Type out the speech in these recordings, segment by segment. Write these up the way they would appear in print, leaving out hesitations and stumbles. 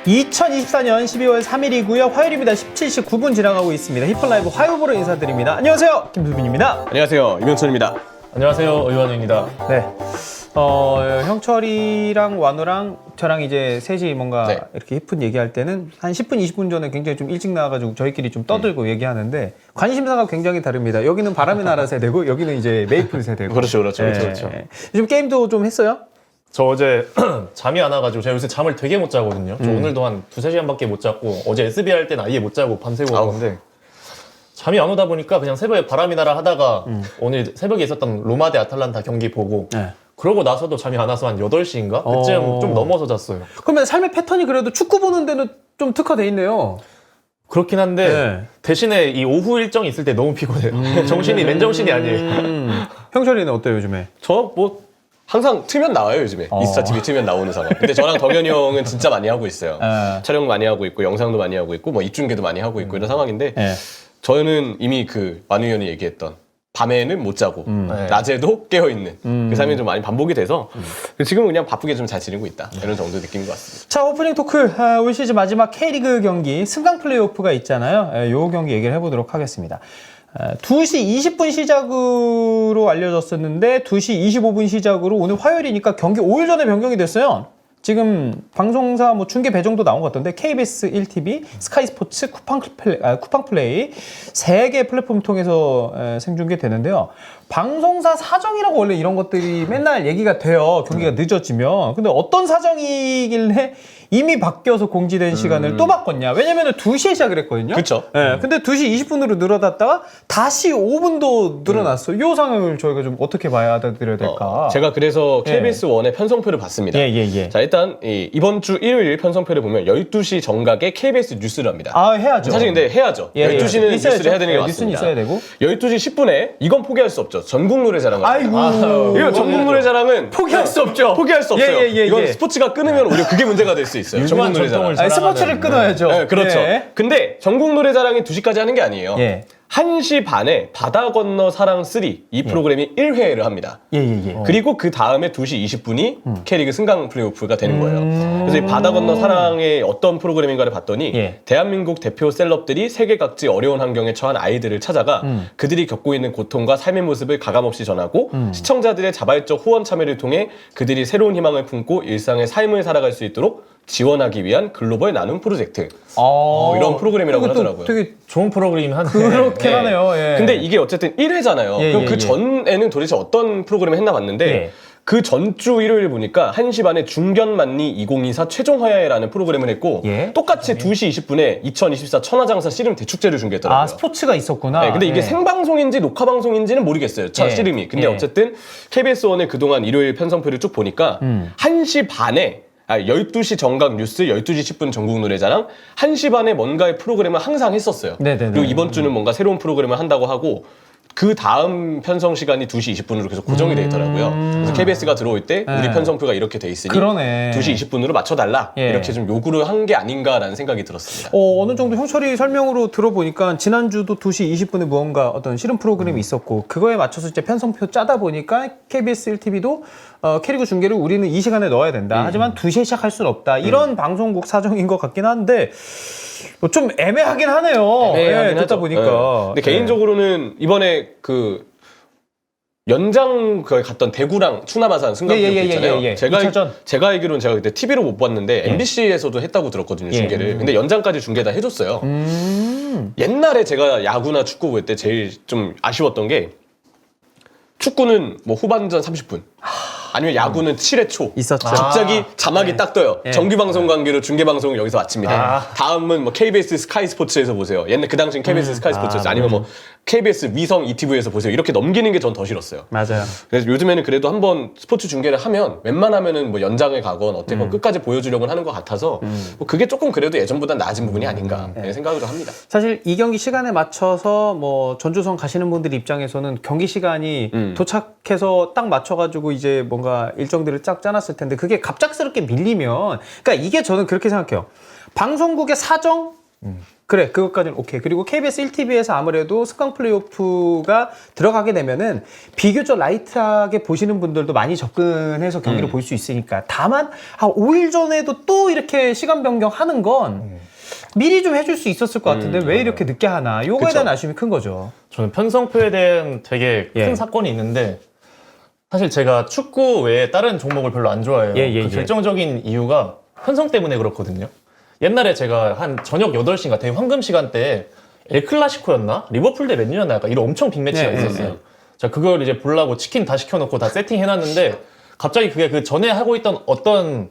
2024년 12월 3일이고요. 화요일입니다. 17시 9분 지나가고 있습니다. 히플라이브 화요보로 인사드립니다. 안녕하세요. 김수빈입니다. 안녕하세요. 이명천입니다. 안녕하세요. 의원입니다. 네. 형철이랑 완우랑 저랑 이제 셋이 뭔가 네. 이렇게 히픈 얘기할 때는 한 10분, 20분 전에 굉장히 좀 일찍 나와가지고 저희끼리 좀 떠들고 얘기하는데 관심사가 굉장히 다릅니다. 여기는 바람의 나라 세대고 여기는 이제 메이플 세대고. 그렇죠. 요즘 게임도 좀 했어요? 저 어제 잠이 안 와가지고 제가 요새 잠을 되게 못 자거든요. 저 오늘도 한 2-3시간밖에 못 잤고 어제 SB 할 때는 아예 못 자고 밤새고 왔는데 잠이 안 오다 보니까 그냥 새벽에 바람이 나라 하다가 오늘 새벽에 있었던 로마 대 아탈란타 경기 보고 그러고 나서도 잠이 안 와서 한 8시인가? 그쯤 좀 넘어서 잤어요. 그러면 삶의 패턴이 그래도 축구 보는 데는 좀 특화돼 있네요. 그렇긴 한데 대신에 이 오후 일정이 있을 때 너무 피곤해요. 정신이 맨정신이 아니에요. 형철이는 어때요 요즘에? 저 뭐 항상 틀면 나와요 요즘에. 인스타 TV 틀면 나오는 상황. 근데 저랑 덕현이 형은 진짜 많이 하고 있어요. 촬영 많이 하고 있고 영상도 많이 하고 있고 뭐 입중계도 많이 하고 있고 이런 상황인데 저는 이미 그 만우 의원이 얘기했던 밤에는 못 자고 낮에도 깨어있는 그 삶이 좀 많이 반복이 돼서 지금은 그냥 바쁘게 좀 잘 지내고 있다 이런 정도 느낌인 것 같습니다. 자, 오프닝 토크 올 시즌 마지막 K리그 경기 승강 플레이오프가 있잖아요. 요 경기 얘기를 해보도록 하겠습니다. 2시 20분 시작으로 알려졌었는데 2시 25분 시작으로 오늘 화요일이니까 경기 5일 전에 변경이 됐어요. 지금 방송사 뭐 중계 배정도 나온 것 같던데 KBS 1TV, 스카이스포츠, 쿠팡플레이 3개 플랫폼 통해서 생중계되는데요. 방송사 사정이라고 원래 이런 것들이 맨날 얘기가 돼요. 경기가 늦어지면. 근데 어떤 사정이길래 이미 바뀌어서 공지된 시간을 또 바꿨냐. 왜냐면은 2시에 시작을 했거든요. 그쵸. 근데 2시 20분으로 늘어났다가 다시 5분도 늘어났어요. 이 상황을 저희가 좀 어떻게 받아들여야 될까. 제가 그래서 KBS 1의 편성표를 봤습니다. 자, 일단 이번 주 일요일 편성표를 보면 12시 정각에 KBS 뉴스를 합니다. 아, 해야죠. 사실 근데 해야죠. 12시는 뉴스를 해야 되는 게 맞습니다. 뉴스는 있어야 되고. 12시 10분에 이건 포기할 수 없죠. 전국 노래자랑. 아이고. 이거 전국 노래자랑은 포기할 수 없죠. 포기할 수 없어요. 이건 예. 스포츠가 끊으면 오히려 그게 문제가 될 수 있어요. 전국 노래자랑. 스포츠를 끊어야죠. 네, 그렇죠. 근데 전국 노래자랑이 2시까지 하는 게 아니에요. 1시 반에 바다 건너 사랑 3 이 프로그램이 1회를 합니다. 그리고 그 다음에 2시 20분이 K리그 승강 플레이오프가 되는 거예요. 그래서 이 바다 건너 사랑의 어떤 프로그램인가를 봤더니 대한민국 대표 셀럽들이 세계 각지 어려운 환경에 처한 아이들을 찾아가 그들이 겪고 있는 고통과 삶의 모습을 가감없이 전하고 시청자들의 자발적 후원 참여를 통해 그들이 새로운 희망을 품고 일상의 삶을 살아갈 수 있도록 지원하기 위한 글로벌 나눔 프로젝트. 이런 프로그램이라고 하더라고요. 되게 좋은 프로그램이 한데 그렇긴 하네요. 근데 이게 어쨌든 1회잖아요. 그럼 그 전에는 도대체 어떤 프로그램을 했나 봤는데 그 전주 일요일 보니까 1시 반에 중견만리 2024 최종화야회라는 프로그램을 했고 똑같이 2시 20분에 2024 천하장사 씨름 대축제를 중계했더라고요. 아, 스포츠가 있었구나. 네, 근데 이게 생방송인지 녹화방송인지는 모르겠어요. 씨름이. 근데 어쨌든 KBS1의 그동안 일요일 편성표를 쭉 보니까 1시 반에 12시 정각 뉴스, 12시 10분 전국 노래자랑 1시 반에 뭔가의 프로그램을 항상 했었어요. 그리고 이번 주는 뭔가 새로운 프로그램을 한다고 하고 그 다음 편성 시간이 2시 20분으로 계속 고정이 돼 있더라고요. 그래서 KBS가 들어올 때 우리 편성표가 이렇게 돼 있으니 2시 20분으로 맞춰달라 이렇게 좀 요구를 한 게 아닌가라는 생각이 들었습니다. 어느 정도 형철이 설명으로 들어보니까 지난주도 2시 20분에 무언가 어떤 실험 프로그램이 있었고 그거에 맞춰서 이제 편성표 짜다 보니까 KBS 1TV도 K리그 중계를 우리는 이 시간에 넣어야 된다. 하지만 2시에 시작할 수는 없다. 이런 방송국 사정인 것 같긴 한데 좀 애매하긴 하네요. 듣다 보니까. 근데 개인적으로는 이번에 그 연장 갔던 대구랑 충남 아산 승강 플레이오프 있잖아요. 제가 알기로는 제가 그때 TV로 못 봤는데 MBC에서도 했다고 들었거든요, 중계를. 근데 연장까지 중계 다 해줬어요. 옛날에 제가 야구나 축구 볼 때 제일 좀 아쉬웠던 게 축구는 뭐 후반전 30분. 아니면 야구는 7회 초. 있었죠. 갑자기 자막이 딱 떠요. 정규방송 관계로 중계방송을 여기서 마칩니다. 다음은 뭐 KBS 스카이 스포츠에서 보세요. 옛날 그 당시엔 KBS 스카이 스포츠에서 아니면 뭐 KBS 위성 ETV에서 보세요. 이렇게 넘기는 게 전 더 싫었어요. 맞아요. 그래서 요즘에는 그래도 한번 스포츠 중계를 하면 웬만하면은 뭐 연장을 가건 어쨌건 끝까지 보여주려고 하는 것 같아서 뭐 그게 조금 그래도 예전보다 나아진 부분이 아닌가 생각을 합니다. 사실 이 경기 시간에 맞춰서 뭐 전주성 가시는 분들 입장에서는 경기 시간이 도착해서 딱 맞춰가지고 이제 뭔가 일정들을 쫙 짜놨을 텐데 그게 갑작스럽게 밀리면 그러니까 이게 저는 그렇게 생각해요. 방송국의 사정 그래, 그것까지는 오케이. 그리고 KBS 1TV에서 아무래도 승강 플레이오프가 들어가게 되면은 비교적 라이트하게 보시는 분들도 많이 접근해서 경기를 볼 수 있으니까. 다만, 5일 전에도 또 이렇게 시간 변경하는 건 미리 좀 해줄 수 있었을 것 같은데 왜 이렇게 늦게 하나. 요거에 그쵸. 대한 아쉬움이 큰 거죠. 저는 편성표에 대한 되게 큰 예. 사건이 있는데 사실 제가 축구 외에 다른 종목을 별로 안 좋아해요. 예. 그 결정적인 이유가 편성 때문에 그렇거든요. 옛날에 제가 한 저녁 8시인가 되게 황금 시간대에 엘클라시코였나? 리버풀 대 맨유였나? 약간 이런 엄청 빅매치가 있었어요. 자, 그걸 이제 보려고 치킨 다 시켜놓고 다 세팅해놨는데 갑자기 그게 그 전에 하고 있던 어떤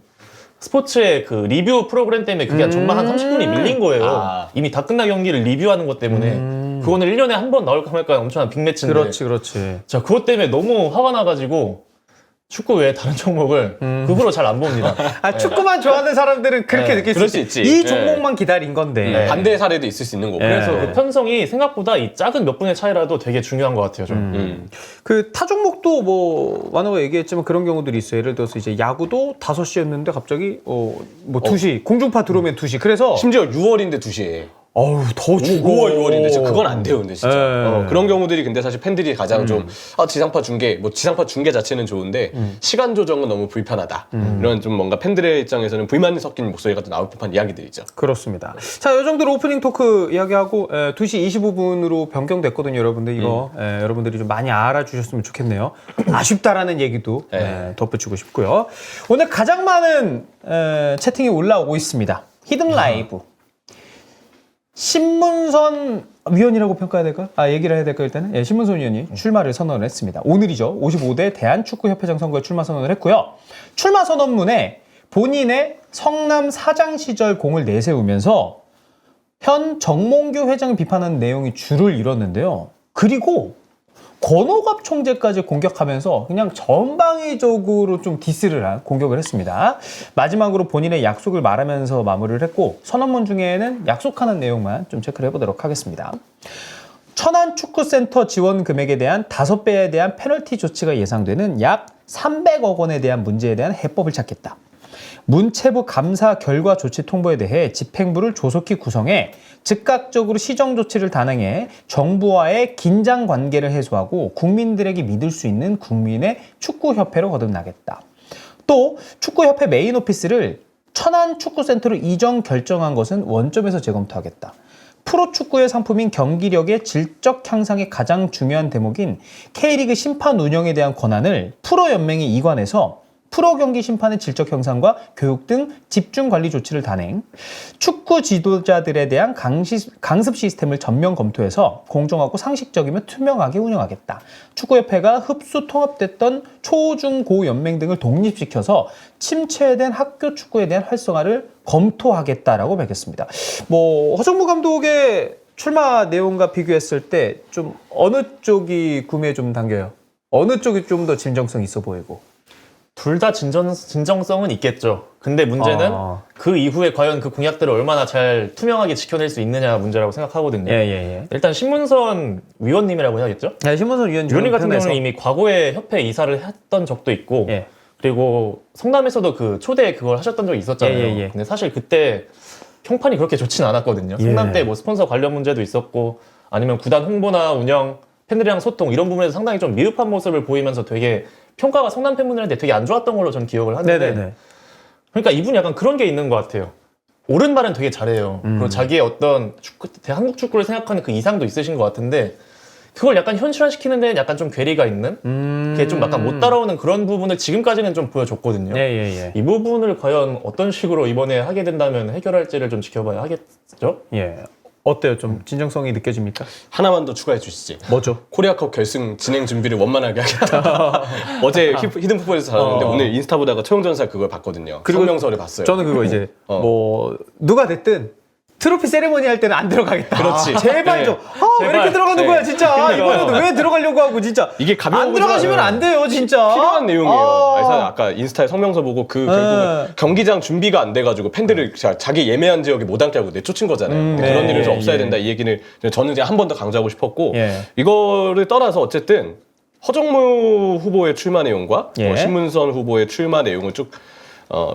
스포츠의 그 리뷰 프로그램 때문에 그게 정말 한 30분이 밀린 거예요. 이미 다 끝난 경기를 리뷰하는 것 때문에. 그거는 1년에 한 번 나올까 말까 엄청난 빅매치인데. 그렇지. 자, 그것 때문에 너무 화가 나가지고 축구 외에 다른 종목을 그 후로 잘 안 봅니다. 축구만 좋아하는 사람들은 그렇게 느낄 그럴 수 수 있지. 있지. 이 종목만 기다린 건데. 반대 사례도 있을 수 있는 거고. 그래서 그 편성이 생각보다 이 작은 몇 분의 차이라도 되게 중요한 것 같아요, 저는. 그 타 종목도 뭐 완호가 얘기했지만 그런 경우들이 있어요. 예를 들어서 이제 야구도 5시였는데 갑자기 뭐 2시 공중파 들어오면 2시. 그래서 심지어 6월인데 2시에. 어우 더 주고 5월, 6월인데 진짜 그건 안 돼요, 근데 진짜. 네. 그런 경우들이 근데 사실 팬들이 가장 좀 지상파 중계 자체는 좋은데 시간 조정은 너무 불편하다. 이런 좀 뭔가 팬들의 입장에서는 불만이 섞인 목소리가 또 나올 법한 이야기들이죠. 그렇습니다. 자, 이 정도로 오프닝 토크 이야기하고 2시 25분으로 변경됐거든요, 여러분들. 이거 여러분들이 좀 많이 알아주셨으면 좋겠네요. 아쉽다라는 얘기도 덧붙이고 싶고요. 오늘 가장 많은 채팅이 올라오고 있습니다. 히든 라이브. 신문선 위원이라고 평가해야 될까요? 얘기를 해야 될까요, 일단은? 예, 신문선 위원이 출마를 선언을 했습니다. 오늘이죠. 55대 대한축구협회장 선거에 출마 선언을 했고요. 출마 선언문에 본인의 성남 사장 시절 공을 내세우면서 현 정몽규 회장을 비판하는 내용이 줄을 이뤘는데요. 그리고 권오갑 총재까지 공격하면서 그냥 전방위적으로 좀 디스를 한 공격을 했습니다. 마지막으로 본인의 약속을 말하면서 마무리를 했고 선언문 중에는 약속하는 내용만 좀 체크를 해보도록 하겠습니다. 천안축구센터 지원 금액에 대한 5배에 대한 페널티 조치가 예상되는 약 300억 원에 대한 문제에 대한 해법을 찾겠다. 문체부 감사 결과 조치 통보에 대해 집행부를 조속히 구성해 즉각적으로 시정 조치를 단행해 정부와의 긴장 관계를 해소하고 국민들에게 믿을 수 있는 국민의 축구협회로 거듭나겠다. 또 축구협회 메인 오피스를 천안축구센터로 이전 결정한 것은 원점에서 재검토하겠다. 프로축구의 상품인 경기력의 질적 향상의 가장 중요한 대목인 K리그 심판 운영에 대한 권한을 프로연맹에 이관해서 프로 경기 심판의 질적 형상과 교육 등 집중 관리 조치를 단행, 축구 지도자들에 대한 강습 시스템을 전면 검토해서 공정하고 상식적이며 투명하게 운영하겠다. 축구협회가 흡수 통합됐던 초, 중, 고 연맹 등을 독립시켜서 침체된 학교 축구에 대한 활성화를 검토하겠다라고 밝혔습니다. 허정무 감독의 출마 내용과 비교했을 때 좀 어느 쪽이 구매에 좀 당겨요? 어느 쪽이 좀 더 진정성 있어 보이고? 둘 다 진정성은 있겠죠. 근데 문제는 그 이후에 과연 그 공약들을 얼마나 잘 투명하게 지켜낼 수 있느냐 문제라고 생각하거든요. 일단 신문선 위원님이라고 해야겠죠? 네, 신문선 위원님 같은 경우는 이미 과거에 협회 이사를 했던 적도 있고 그리고 성남에서도 그 초대 그걸 하셨던 적이 있었잖아요. 근데 사실 그때 평판이 그렇게 좋지는 않았거든요. 성남 때 뭐 스폰서 관련 문제도 있었고 아니면 구단 홍보나 운영, 팬들이랑 소통 이런 부분에서 상당히 좀 미흡한 모습을 보이면서 되게 평가가 성남 팬분들한테 되게 안 좋았던 걸로 전 기억을 하는데 그러니까 이분이 약간 그런 게 있는 것 같아요. 옳은 말은 되게 잘해요. 그리고 자기의 어떤 한국 축구를 생각하는 그 이상도 있으신 것 같은데 그걸 약간 현실화시키는 데는 약간 좀 괴리가 있는 그게 좀 약간 못 따라오는 그런 부분을 지금까지는 좀 보여줬거든요. 이 부분을 과연 어떤 식으로 이번에 하게 된다면 해결할지를 좀 지켜봐야 하겠죠? 어때요? 좀 진정성이 느껴집니까? 하나만 더 추가해 주시지. 뭐죠? 코리아컵 결승 진행 준비를 원만하게 하겠다. 어제 히든풋볼에서 잘하는데 오늘 인스타 보다가 최용전사 그걸 봤거든요. 성명서를 봤어요. 저는 그거 이제 누가 됐든 트로피 세레머니 할 때는 안 들어가겠다. 그렇지. 제발 좀. 왜 이렇게 들어가는 거야, 진짜. 이번에도 왜 들어가려고 하고, 진짜. 이게 가벼운 안 들어가시면 안 돼요, 진짜. 필요한 내용이에요. 그래서 아까 인스타에 성명서 보고 결국은 경기장 준비가 안 돼가지고 팬들을 자기 예매한 지역에 못 앉게 하고 내쫓은 거잖아요. 근데 그런 일을 좀 없어야 된다. 이 얘기를 저는 이제 한 번 더 강조하고 싶었고 이거를 떠나서 어쨌든 허정무 후보의 출마 내용과 신문선 후보의 출마 내용을 쭉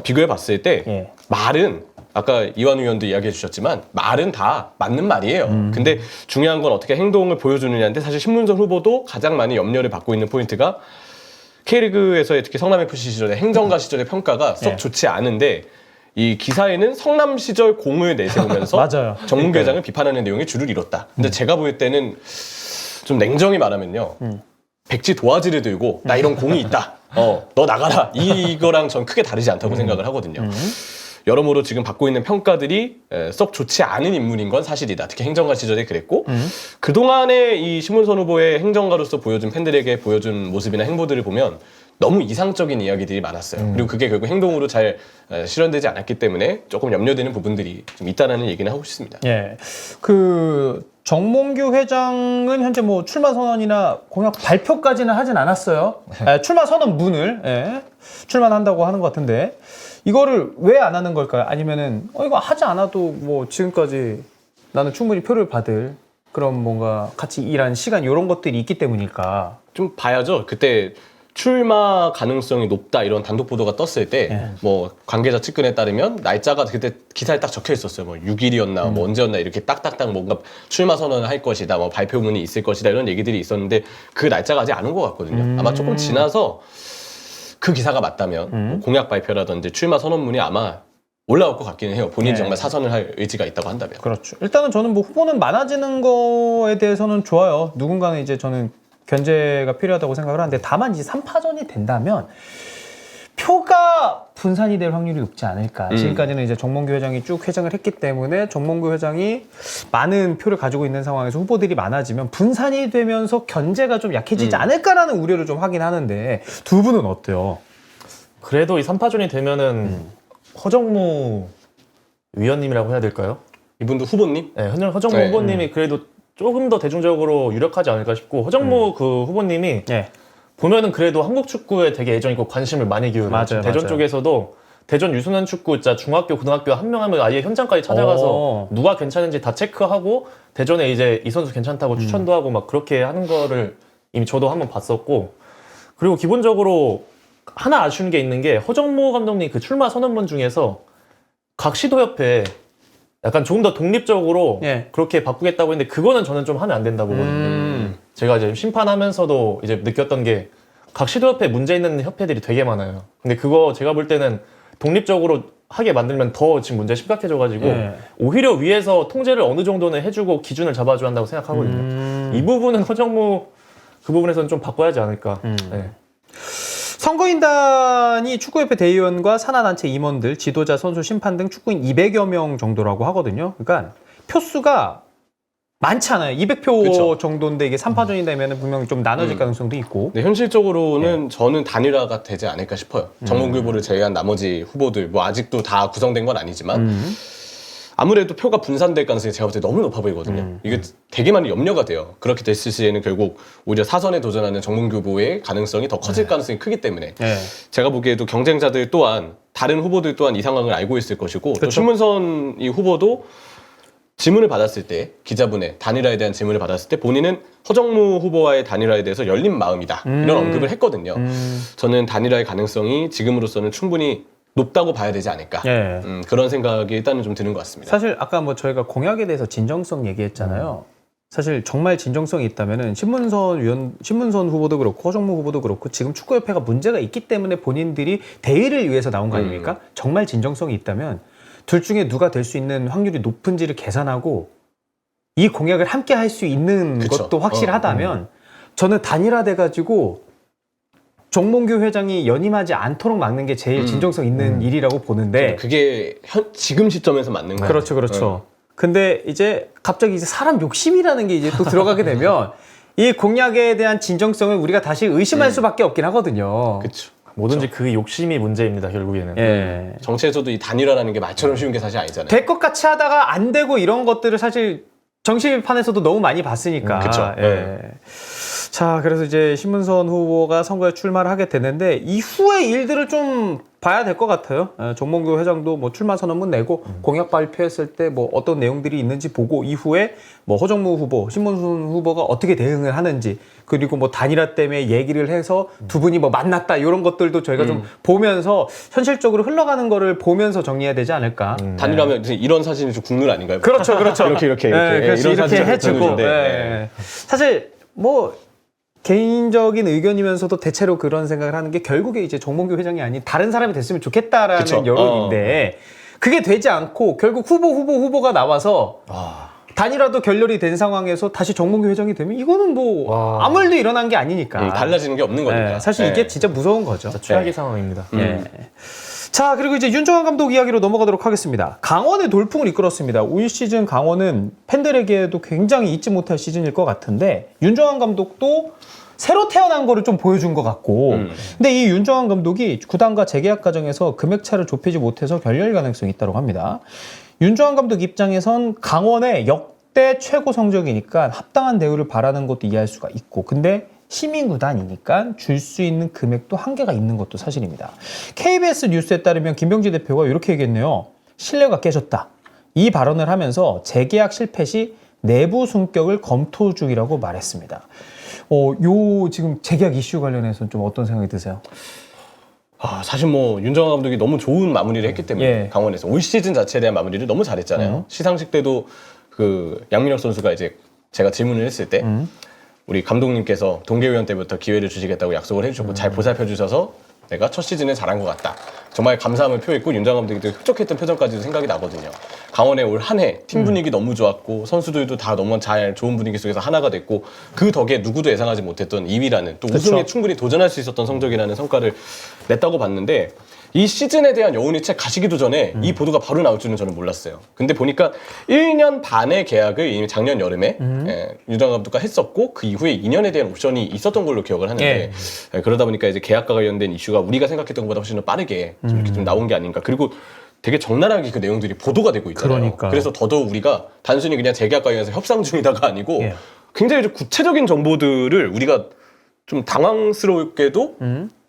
비교해 봤을 때 말은 아까 이완우 의원도 이야기해 주셨지만 말은 다 맞는 말이에요. 근데 중요한 건 어떻게 행동을 보여주느냐인데 사실 신문선 후보도 가장 많이 염려를 받고 있는 포인트가 K리그에서의 특히 성남FC 시절의 행정가 시절의 평가가 썩 좋지 않은데 이 기사에는 성남 시절 공을 내세우면서 맞아요. 정문규 회장을 비판하는 내용이 줄을 이뤘다. 근데 제가 볼 때는 좀 냉정히 말하면요. 백지 도화지를 들고 나 이런 공이 있다. 너 나가라. 이거랑 전 크게 다르지 않다고 생각을 하거든요. 여러모로 지금 받고 있는 평가들이 썩 좋지 않은 인물인 건 사실이다. 특히 행정가 시절에 그랬고 그동안의 이 신문선 후보의 행정가로서 보여준 팬들에게 보여준 모습이나 행보들을 보면 너무 이상적인 이야기들이 많았어요. 그리고 그게 결국 행동으로 잘 실현되지 않았기 때문에 조금 염려되는 부분들이 좀 있다는 얘기는 하고 싶습니다. 예. 그 정몽규 회장은 현재 뭐 출마 선언이나 공약 발표까지는 하진 않았어요. 출마 선언문을 출마한다고 하는 것 같은데 이거를 왜 안 하는 걸까요? 아니면은 이거 하지 않아도 뭐 지금까지 나는 충분히 표를 받을 그런 뭔가 같이 일한 시간 이런 것들이 있기 때문일까? 좀 봐야죠. 그때 출마 가능성이 높다 이런 단독 보도가 떴을 때 뭐 관계자 측근에 따르면 날짜가 그때 기사에 딱 적혀 있었어요. 뭐 6일이었나 뭐 언제였나 이렇게 딱딱딱 뭔가 출마 선언을 할 것이다. 뭐 발표문이 있을 것이다. 이런 얘기들이 있었는데 그 날짜가 아직 안 온 것 같거든요. 아마 조금 지나서 그 기사가 맞다면 뭐 공약 발표라든지 출마 선언문이 아마 올라올 것 같기는 해요. 본인이 정말 사선을 할 의지가 있다고 한다면. 그렇죠. 일단은 저는 뭐 후보는 많아지는 거에 대해서는 좋아요. 누군가는 이제 저는 견제가 필요하다고 생각을 하는데 다만 이제 3파전이 된다면 표가 분산이 될 확률이 높지 않을까. 지금까지는 이제 정몽규 회장이 쭉 회장을 했기 때문에 정몽규 회장이 많은 표를 가지고 있는 상황에서 후보들이 많아지면 분산이 되면서 견제가 좀 약해지지 않을까라는 우려를 좀 하긴 하는데 두 분은 어때요? 그래도 이 3파전이 되면은 허정무 위원님이라고 해야 될까요? 이분도 후보님? 네, 허정무 후보님이 그래도 조금 더 대중적으로 유력하지 않을까 싶고 허정무 그 후보님이 보면은 그래도 한국 축구에 되게 애정 있고 관심을 많이 기울여요. 맞아요, 대전 맞아요. 쪽에서도 대전 유소년 축구 진짜 중학교, 고등학교 한 명 하면 아예 현장까지 찾아가서 누가 괜찮은지 다 체크하고 대전에 이제 이 선수 괜찮다고 추천도 하고 막 그렇게 하는 거를 이미 저도 한번 봤었고 그리고 기본적으로 하나 아쉬운 게 있는 게 허정무 감독님 그 출마 선언문 중에서 각 시도협회 약간 조금 더 독립적으로 그렇게 바꾸겠다고 했는데 그거는 저는 좀 하면 안 된다고 보거든요. 제가 이제 심판하면서도 이제 느꼈던 게 각 시도협회 문제 있는 협회들이 되게 많아요. 근데 그거 제가 볼 때는 독립적으로 하게 만들면 더 지금 문제 심각해져가지고 오히려 위에서 통제를 어느 정도는 해주고 기준을 잡아줘야 한다고 생각하거든요. 이 부분은 허정무 그 부분에서는 좀 바꿔야 하지 않을까. 네. 선거인단이 축구협회 대의원과 산하단체 임원들, 지도자, 선수, 심판 등 축구인 200여 명 정도라고 하거든요. 그러니까 표수가 많지 않아요. 200표 그쵸. 정도인데 이게 3파전이 되면 분명히 좀 나눠질 가능성도 있고. 네, 현실적으로는 저는 단일화가 되지 않을까 싶어요. 정몽규 후보를 제외한 나머지 후보들 뭐 아직도 다 구성된 건 아니지만 아무래도 표가 분산될 가능성이 제가 볼 때 너무 높아 보이거든요. 이게 되게 많이 염려가 돼요. 그렇게 됐을 시에는 결국 오히려 사선에 도전하는 정몽규 후보의 가능성이 더 커질 가능성이 크기 때문에 제가 보기에도 경쟁자들 또한 다른 후보들 또한 이 상황을 알고 있을 것이고 또 신문선 이 후보도 질문을 받았을 때 기자분의 단일화에 대한 질문을 받았을 때 본인은 허정무 후보와의 단일화에 대해서 열린 마음이다 이런 언급을 했거든요. 저는 단일화의 가능성이 지금으로서는 충분히 높다고 봐야 되지 않을까 그런 생각이 일단은 좀 드는 것 같습니다. 사실 아까 뭐 저희가 공약에 대해서 진정성 얘기했잖아요. 사실 정말 진정성이 있다면은 신문선 후보도 그렇고 허정무 후보도 그렇고 지금 축구협회가 문제가 있기 때문에 본인들이 대의를 위해서 나온 거 아닙니까? 정말 진정성이 있다면 둘 중에 누가 될 수 있는 확률이 높은지를 계산하고 이 공약을 함께 할 수 있는 것도 확실하다면 저는 단일화돼가지고 정몽규 회장이 연임하지 않도록 막는 게 제일 진정성 있는 일이라고 보는데 그게 지금 시점에서 맞는 거예요. 그렇죠. 근데 이제 갑자기 이제 사람 욕심이라는 게 이제 또 들어가게 되면 이 공약에 대한 진정성을 우리가 다시 의심할 수밖에 없긴 하거든요. 그렇죠. 뭐든지 그 욕심이 문제입니다, 결국에는. 정치에서도 이 단일화라는 게 말처럼 쉬운 게 사실 아니잖아요. 될 것 같이 하다가 안 되고 이런 것들을 사실 정치판에서도 너무 많이 봤으니까. 그쵸. 자, 그래서 이제 신문선 후보가 선거에 출마를 하게 되는데 이후의 일들을 좀 봐야 될 것 같아요. 정몽규 회장도 뭐 출마 선언문 내고 공약 발표했을 때 뭐 어떤 내용들이 있는지 보고 이후에 뭐 허정무 후보, 신문선 후보가 어떻게 대응을 하는지 그리고 뭐 단일화 때문에 얘기를 해서 두 분이 뭐 만났다 이런 것들도 저희가 좀 보면서 현실적으로 흘러가는 거를 보면서 정리해야 되지 않을까. 단일화면 이런 사진이 좀 국룰 아닌가요? 그렇죠. 이렇게 그래서 이런 이렇게 사진을 해주고. 보여주는데, 네. 사실 뭐 개인적인 의견이면서도 대체로 그런 생각을 하는 게 결국에 이제 정몽규 회장이 아닌 다른 사람이 됐으면 좋겠다라는 그쵸. 여론인데 그게 되지 않고 결국 후보가 나와서 단일화도 결렬이 된 상황에서 다시 정몽규 회장이 되면 이거는 뭐 아무 일도 일어난 게 아니니까 달라지는 게 없는 거니까. 네, 사실 이게 진짜 무서운 거죠. 최악의 상황입니다. 자, 그리고 이제 윤정환 감독 이야기로 넘어가도록 하겠습니다. 강원의 돌풍을 이끌었습니다. 올 시즌 강원은 팬들에게도 굉장히 잊지 못할 시즌일 것 같은데 윤정환 감독도 새로 태어난 거를 좀 보여준 것 같고 근데 이 윤정환 감독이 구단과 재계약 과정에서 금액차를 좁히지 못해서 결렬 가능성이 있다고 합니다. 윤정환 감독 입장에선 강원의 역대 최고 성적이니까 합당한 대우를 바라는 것도 이해할 수가 있고 근데 시민구단이니까 줄 수 있는 금액도 한계가 있는 것도 사실입니다. KBS 뉴스에 따르면 김병지 대표가 이렇게 얘기했네요. 신뢰가 깨졌다. 이 발언을 하면서 재계약 실패 시 내부 승격을 검토 중이라고 말했습니다. 요 지금 재계약 이슈 관련해서는 좀 어떤 생각이 드세요? 사실 뭐 윤정환 감독이 너무 좋은 마무리를 했기 때문에 강원에서 올 시즌 자체에 대한 마무리를 너무 잘했잖아요. 시상식 때도 그 양민혁 선수가 이제 제가 질문을 했을 때 우리 감독님께서 동계위원 때부터 기회를 주시겠다고 약속을 해주셨고 잘 보살펴 주셔서 내가 첫 시즌에 잘한 것 같다. 정말 감사함을 표했고 윤정환 감독이 되게 흡족했던 표정까지도 생각이 나거든요. 강원의 올 한 해 팀 분위기 너무 좋았고 선수들도 다 너무 잘 좋은 분위기 속에서 하나가 됐고 그 덕에 누구도 예상하지 못했던 2위라는 또 우승에 충분히 도전할 수 있었던 성적이라는 성과를 냈다고 봤는데 이 시즌에 대한 여운이 채 가시기도 전에 이 보도가 바로 나올 줄은 저는 몰랐어요. 근데 보니까 1년 반의 계약을 이미 작년 여름에 윤정환 감독과 했었고 그 이후에 2년에 대한 옵션이 있었던 걸로 기억을 하는데 그러다 보니까 이제 계약과 관련된 이슈가 우리가 생각했던 것보다 훨씬 더 빠르게 좀 이렇게 좀 나온 게 아닌가. 그리고 되게 적나라하게 그 내용들이 보도가 되고 있잖아요. 그러니까. 그래서 더더욱 우리가 단순히 그냥 재계약 관련해서 협상 중이다가 아니고 굉장히 좀 구체적인 정보들을 우리가 좀 당황스럽게도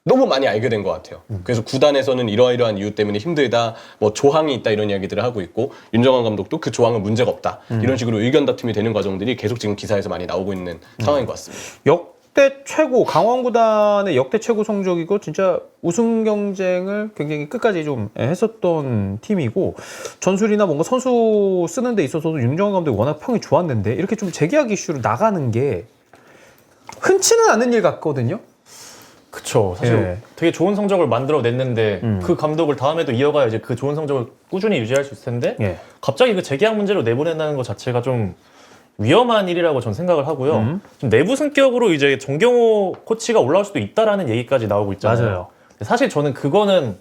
너무 많이 알게 된 것 같아요. 그래서 구단에서는 이러이러한 이유 때문에 힘들다, 뭐 조항이 있다 이런 이야기들을 하고 있고 윤정환 감독도 그 조항은 문제가 없다 이런 식으로 의견 다툼이 되는 과정들이 계속 지금 기사에서 많이 나오고 있는 상황인 것 같습니다. 역대 최고 강원 구단의 역대 최고 성적이고 진짜 우승 경쟁을 굉장히 끝까지 좀 했었던 팀이고 전술이나 뭔가 선수 쓰는 데 있어서도 윤정환 감독이 워낙 평이 좋았는데 이렇게 좀 재계약 이슈로 나가는 게 흔치는 않은 일 같거든요. 그쵸. 사실 되게 좋은 성적을 만들어냈는데 그 감독을 다음에도 이어가야지 그 좋은 성적을 꾸준히 유지할 수 있을 텐데 갑자기 그 재계약 문제로 내보낸다는 것 자체가 좀 위험한 일이라고 전 생각을 하고요. 좀 내부 승격으로 이제 정경호 코치가 올라올 수도 있다라는 얘기까지 나오고 있잖아요. 맞아요. 사실 저는 그거는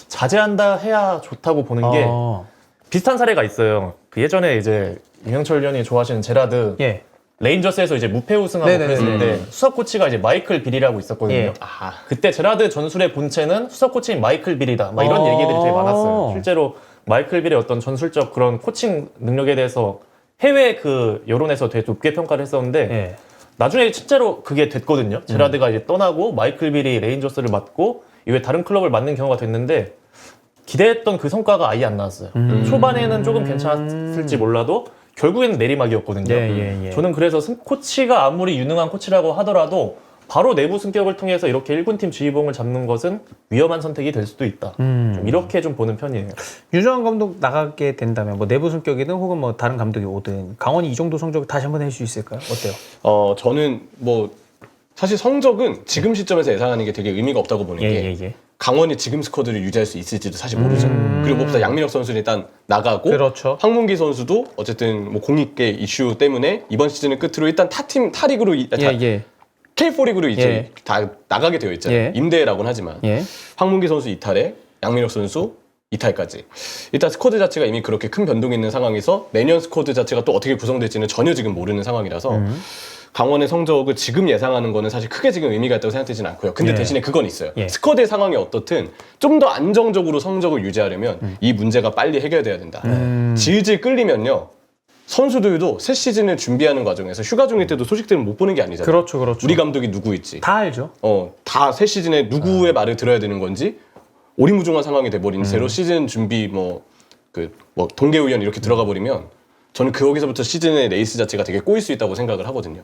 자제한다 해야 좋다고 보는 게 비슷한 사례가 있어요. 그 예전에 이제 윤영철 위원이 좋아하시는 제라드 레인저스에서 이제 무패 우승하고 그랬을 때 수석 코치가 이제 마이클 빌이라고 있었거든요. 그때 제라드 전술의 본체는 수석 코치인 마이클 빌이다. 막 이런 얘기들이 되게 많았어요. 실제로 마이클 빌의 어떤 전술적 그런 코칭 능력에 대해서 해외 그 여론에서 되게 높게 평가를 했었는데 나중에 실제로 그게 됐거든요. 제라드가 이제 떠나고 마이클 빌이 레인저스를 맡고 이외에 다른 클럽을 맡는 경우가 됐는데 기대했던 그 성과가 아예 안 나왔어요. 초반에는 조금 괜찮았을지 몰라도 결국에는 내리막이었거든요. 저는 그래서 코치가 아무리 유능한 코치라고 하더라도 바로 내부 승격을 통해서 이렇게 1군팀 지휘봉을 잡는 것은 위험한 선택이 될 수도 있다. 좀 이렇게 좀 보는 편이에요. 윤정환 감독 나가게 된다면 뭐 내부 승격이든 혹은 뭐 다른 감독이 오든 강원이 이 정도 성적을 다시 한번 낼 수 있을까요? 어때요? 저는 뭐 사실 성적은 지금 시점에서 예상하는 게 되게 의미가 없다고 보는 게 강원이 지금 스쿼드를 유지할 수 있을지도 사실 모르죠. 그리고 무엇보다 양민혁 선수는 일단 나가고 황문기 선수도 어쨌든 뭐 공익계 이슈 때문에 이번 시즌을 끝으로 일단 타리그로 K4 리그로 이제 다 나가게 되어 있잖아요. 임대라고는 하지만 황문기 선수 이탈에 양민혁 선수 이탈까지 일단 스쿼드 자체가 이미 그렇게 큰 변동이 있는 상황에서 내년 스쿼드 자체가 또 어떻게 구성될지는 전혀 지금 모르는 상황이라서 강원의 성적을 지금 예상하는 거는 사실 크게 지금 의미가 있다고 생각되지는 않고요. 근데 대신에 그건 있어요. 스쿼드의 상황이 어떻든 좀 더 안정적으로 성적을 유지하려면 이 문제가 빨리 해결돼야 된다. 질질 끌리면요. 선수들도 새 시즌을 준비하는 과정에서 휴가 중일 때도 소식들은 못 보는 게 아니잖아요. 그렇죠. 우리 감독이 누구일지. 다 알죠. 다 새 시즌에 누구의 말을 들어야 되는 건지 오리무중한 상황이 돼버린 새로 시즌 준비 동계훈련 이렇게 들어가 버리면 저는 거기서부터 시즌의 레이스 자체가 되게 꼬일 수 있다고 생각을 하거든요.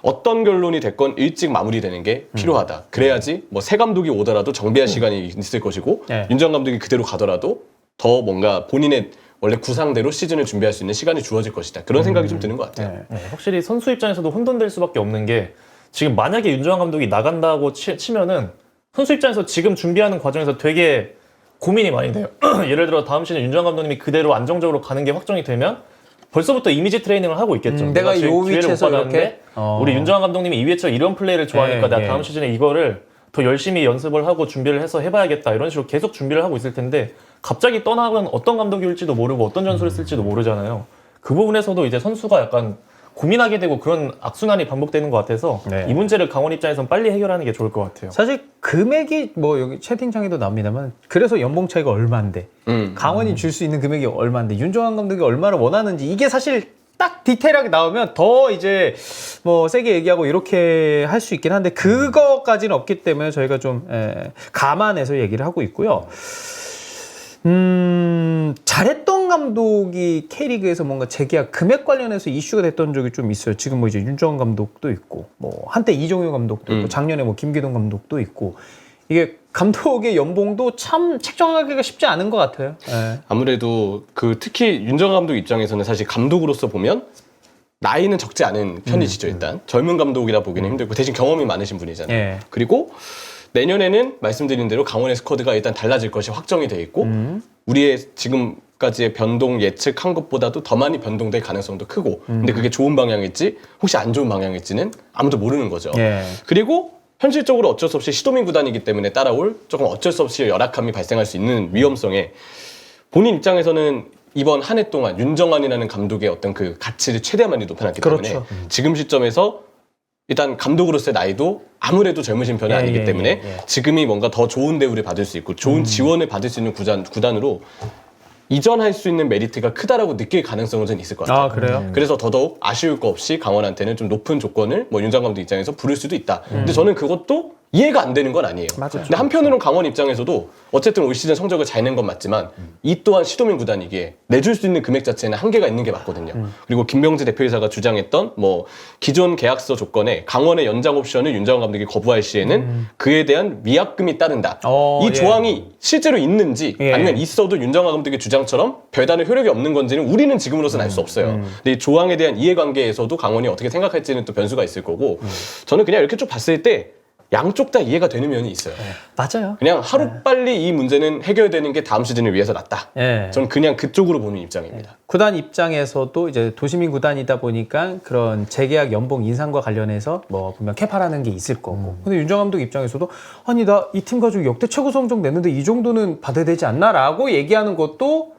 어떤 결론이 됐건 일찍 마무리되는 게 필요하다. 그래야지 새 감독이 오더라도 정비할 시간이 있을 것이고 윤정 감독이 그대로 가더라도 더 뭔가 본인의 원래 구상대로 시즌을 준비할 수 있는 시간이 주어질 것이다. 그런 생각이 좀 드는 것 같아요. 네, 확실히 선수 입장에서도 혼돈될 수밖에 없는 게 지금 만약에 윤정환 감독이 나간다고 치면은 선수 입장에서 지금 준비하는 과정에서 되게 고민이 많이 돼요. 예를 들어 다음 시즌 윤정환 감독님이 그대로 안정적으로 가는 게 확정이 되면 벌써부터 이미지 트레이닝을 하고 있겠죠. 내가 이 위치에서 이렇게 우리 윤정환 감독님이 이 위치에서 이런 플레이를 좋아하니까 내가 다음 시즌에 이거를 더 열심히 연습을 하고 준비를 해서 해봐야겠다 이런 식으로 계속 준비를 하고 있을 텐데 갑자기 떠나면 어떤 감독이 올지도 모르고 어떤 전술을 쓸지도 모르잖아요. 그 부분에서도 이제 선수가 약간 고민하게 되고 그런 악순환이 반복되는 것 같아서 이 문제를 강원 입장에서는 빨리 해결하는 게 좋을 것 같아요. 사실 금액이 여기 채팅창에도 나옵니다만 그래서 연봉 차이가 얼마인데 강원이 줄 수 있는 금액이 얼마인데 윤정환 감독이 얼마를 원하는지 이게 사실 딱 디테일하게 나오면 더 이제 세게 얘기하고 이렇게 할 수 있긴 한데 그거까지는 없기 때문에 저희가 좀 감안해서 얘기를 하고 있고요. 잘했던 감독이 K리그에서 뭔가 재계약 금액 관련해서 이슈가 됐던 적이 좀 있어요. 지금 이제 윤정환 감독도 있고 한때 이종효 감독도 있고 작년에 김기동 감독도 있고 이게 감독의 연봉도 참 책정하기가 쉽지 않은 것 같아요. 아무래도 특히 윤정환 감독 입장에서는 사실 감독으로서 보면 나이는 적지 않은 편이시죠. 일단 젊은 감독이라 보기는 힘들고 대신 경험이 많으신 분이잖아요. 그리고 내년에는 말씀드린 대로 강원의 스쿼드가 일단 달라질 것이 확정이 돼 있고 우리의 지금까지의 변동 예측한 것보다도 더 많이 변동될 가능성도 크고 근데 그게 좋은 방향일지 혹시 안 좋은 방향일지는 아무도 모르는 거죠. 그리고 현실적으로 어쩔 수 없이 시도민 구단이기 때문에 따라올 조금 어쩔 수 없이 열악함이 발생할 수 있는 위험성에 본인 입장에서는 이번 한 해 동안 윤정환이라는 감독의 어떤 그 가치를 최대한 많이 높여놨기 때문에 지금 시점에서 일단 감독으로서의 나이도 아무래도 젊으신 편이 아니기 때문에 지금이 뭔가 더 좋은 대우를 받을 수 있고 좋은 지원을 받을 수 있는 구단으로 이전할 수 있는 메리트가 크다라고 느낄 가능성은 좀 있을 것 같아요. 아, 그래요? 그래서 더더욱 아쉬울 거 없이 강원한테는 좀 높은 조건을 윤정 감독 입장에서 부를 수도 있다. 근데 저는 그것도 이해가 안 되는 건 아니에요. 맞아요. 근데 한편으로는 강원 입장에서도 어쨌든 올 시즌 성적을 잘 낸 건 맞지만 이 또한 시도민 구단이기에 내줄 수 있는 금액 자체는 한계가 있는 게 맞거든요. 그리고 김명재 대표이사가 주장했던 기존 계약서 조건에 강원의 연장 옵션을 윤정환 감독이 거부할 시에는 그에 대한 위약금이 따른다. 이 조항이 실제로 있는지 아니면 있어도 윤정환 감독의 주장처럼 별다른 효력이 없는 건지는 우리는 지금으로서는 알 수 없어요. 근데 이 조항에 대한 이해관계에서도 강원이 어떻게 생각할지는 또 변수가 있을 거고 저는 그냥 이렇게 쭉 봤을 때 양쪽 다 이해가 되는 면이 있어요. 맞아요. 그냥 하루빨리 이 문제는 해결되는 게 다음 시즌을 위해서 낫다. 저는 그냥 그쪽으로 보는 입장입니다. 구단 입장에서도 이제 도시민 구단이다 보니까 그런 재계약 연봉 인상과 관련해서 분명 캐파라는 게 있을 거고. 근데 윤정 감독 입장에서도 아니 나 이 팀 가지고 역대 최고 성적 냈는데 이 정도는 받아야 되지 않나라고 얘기하는 것도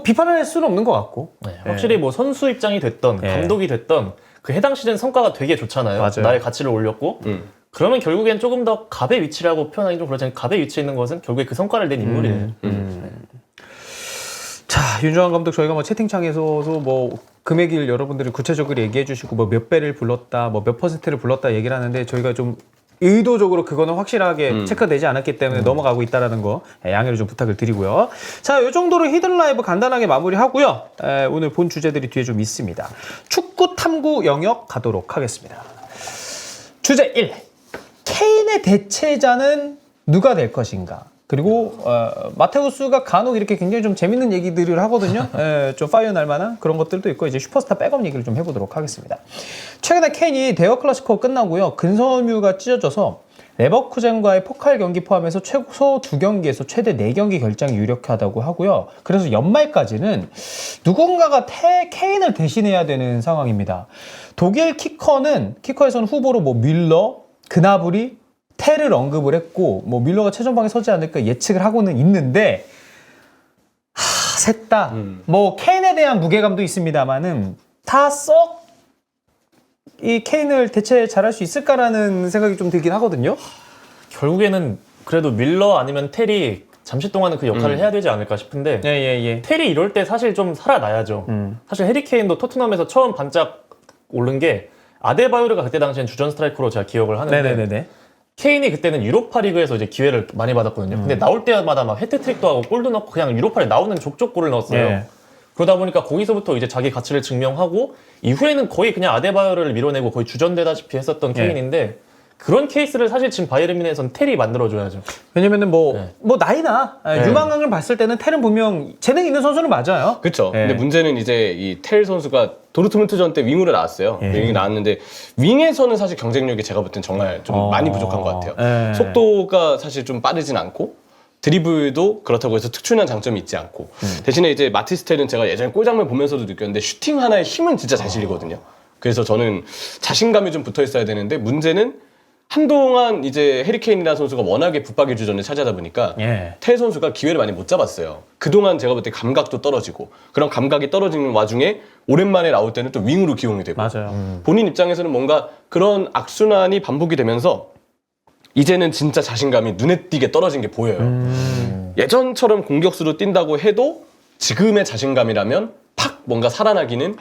비판할 수는 없는 것 같고. 확실히 선수 입장이 됐던 감독이 됐던 그 해당 시즌 성과가 되게 좋잖아요. 맞아요. 나의 가치를 올렸고 그러면 결국엔 조금 더 갑의 위치라고 표현하기 좀 그렇잖아요. 갑의 위치에 있는 것은 결국에 그 성과를 낸 인물이에요. 자, 윤정환 감독 저희가 채팅창에서도 금액을 여러분들이 구체적으로 얘기해 주시고 몇 배를 불렀다, 몇 퍼센트를 불렀다 얘기를 하는데 저희가 좀 의도적으로 그거는 확실하게 체크되지 않았기 때문에 넘어가고 있다는 거 양해를 좀 부탁을 드리고요. 자, 이 정도로 히든 라이브 간단하게 마무리하고요. 오늘 본 주제들이 뒤에 좀 있습니다. 축구 탐구 영역 가도록 하겠습니다. 주제 1. 케인의 대체자는 누가 될 것인가? 그리고 마테우스가 간혹 이렇게 굉장히 좀 재밌는 얘기들을 하거든요. 좀 파이어 날 만한 그런 것들도 있고 이제 슈퍼스타 백업 얘기를 좀 해보도록 하겠습니다. 최근에 케인이 대여 클래시코 끝나고요. 근섬유가 찢어져서 레버쿠젠과의 포칼 경기 포함해서 최소 2경기에서 최대 4경기 결장이 유력하다고 하고요. 그래서 연말까지는 누군가가 케인을 대신해야 되는 상황입니다. 독일 키커에서는 후보로 밀러, 그나브리, 테를 언급을 했고 밀러가 최전방에 서지 않을까 예측을 하고는 있는데 셋 다 케인에 대한 무게감도 있습니다만은 다 썩 이 케인을 대체 잘할 수 있을까라는 생각이 좀 들긴 하거든요. 결국에는 그래도 밀러 아니면 텔이 잠시 동안은 그 역할을 해야 되지 않을까 싶은데 예. 텔이 이럴 때 사실 좀 살아나야죠. 사실 해리 케인도 토트넘에서 처음 반짝 오른 게 아데바요르가 그때 당시엔 주전 스트라이커로 제가 기억을 하는데 네네네. 케인이 그때는 유로파 리그에서 이제 기회를 많이 받았거든요. 근데 나올 때마다 막 해트트릭도 하고 골도 넣고 그냥 유로파에 나오는 족족 골을 넣었어요. 예. 그러다 보니까 거기서부터 이제 자기 가치를 증명하고 이후에는 거의 그냥 아데바요를 밀어내고 거의 주전되다시피 했었던 케인인데 그런 케이스를 사실 지금 바이에른 뮌헨에서는 텔이 만들어줘야죠. 왜냐면은 뭐 네. 나이나 유망을 봤을 때는 텔은 분명 재능 있는 선수는 맞아요. 그렇죠. 예. 근데 문제는 이제 이 텔 선수가 도르트문트전 때 윙으로 나왔어요. 예. 윙이 나왔는데 윙에서는 사실 경쟁력이 제가 볼 땐 정말 좀 많이 부족한 것 같아요. 예. 속도가 사실 좀 빠르진 않고 드리블도 그렇다고 해서 특출난 장점이 있지 않고 대신에 이제 마티스 텔은 제가 예전에 골장면 보면서도 느꼈는데 슈팅 하나에 힘은 진짜 잘 실리거든요. 그래서 저는 자신감이 좀 붙어 있어야 되는데 문제는 한동안 이제 해리 케인이라는 선수가 워낙에 붙박이 주전을 차지하다 보니까 예. 텔 선수가 기회를 많이 못 잡았어요. 그동안 제가 볼 때 감각도 떨어지고 그런 감각이 떨어지는 와중에 오랜만에 나올 때는 또 윙으로 기용이 되고 맞아요. 본인 입장에서는 뭔가 그런 악순환이 반복이 되면서 이제는 진짜 자신감이 눈에 띄게 떨어진 게 보여요. 예전처럼 공격수로 뛴다고 해도 지금의 자신감이라면 팍 뭔가 살아나기는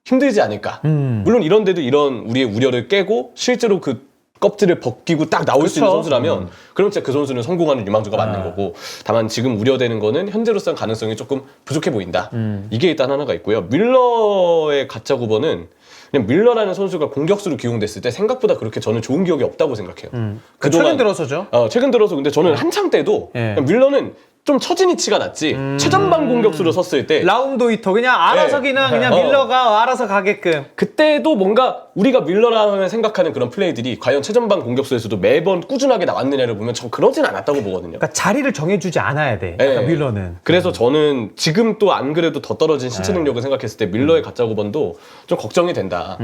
힘들지 않을까. 물론 이런데도 이런 우리의 우려를 깨고 실제로 그 껍질을 벗기고 딱 나올 수 있는 그쵸. 선수라면 그럼 진짜 그 선수는 성공하는 유망주가 맞는 거고 다만 지금 우려되는 거는 현재로서는 가능성이 조금 부족해 보인다. 이게 일단 하나가 있고요. 밀러의 가짜 9번은 그냥 밀러라는 선수가 공격수로 기용됐을 때 생각보다 그렇게 저는 좋은 기억이 없다고 생각해요. 최근 들어서죠. 최근 들어서 근데 저는 한창 때도 예. 그냥 밀러는 좀 처진 위치가 낫지 최전방 공격수로 섰을 때 라움도이터 그냥 알아서 네. 그냥 밀러가 알아서 가게끔. 그때도 뭔가 우리가 밀러라면 생각하는 그런 플레이들이 과연 최전방 공격수에서도 매번 꾸준하게 나왔느냐를 보면 전 그러진 않았다고 보거든요. 그러니까 자리를 정해주지 않아야 돼. 약간 네. 밀러는. 그래서 저는 지금 또 안 그래도 더 떨어진 신체 능력을 생각했을 때 밀러의 가짜 9번도 좀 걱정이 된다.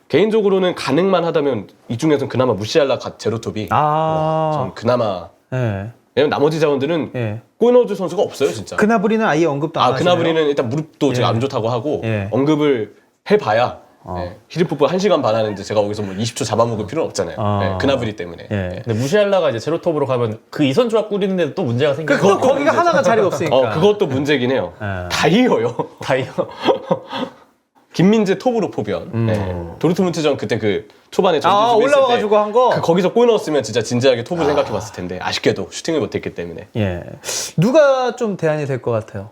개인적으로는 가능만 하다면 이 중에서는 그나마 무시할라 제로톱이 전 그나마 예. 왜냐면 나머지 자원들은 예. 골 넣어줄 선수가 없어요 진짜. 그나브리는 아예 언급도 안 하시네요. 그나브리는 일단 무릎도 지금 예. 안 좋다고 하고 예. 언급을 해봐야 히리푸프 1시간 반 하는데 제가 거기서 뭐 20초 잡아먹을 필요는 없잖아요. 그나브리 때문에. 예. 근데 무시할라가 이제 제로톱으로 가면 그 이선 조합 꾸리는데도 또 문제가 생겨요. 또 거기가 하나가 자리가 없으니까. 그것도 문제긴 해요. 다 이어요. 다이어. 김민재 톱으로 포변. 도르트문트전 그때 그 초반에 전주 올라와가지고 한 거. 거기서 골 넣었으면 진짜 진지하게 톱을 생각해봤을 텐데 아쉽게도 슈팅을 못했기 때문에. 예. 누가 좀 대안이 될 것 같아요?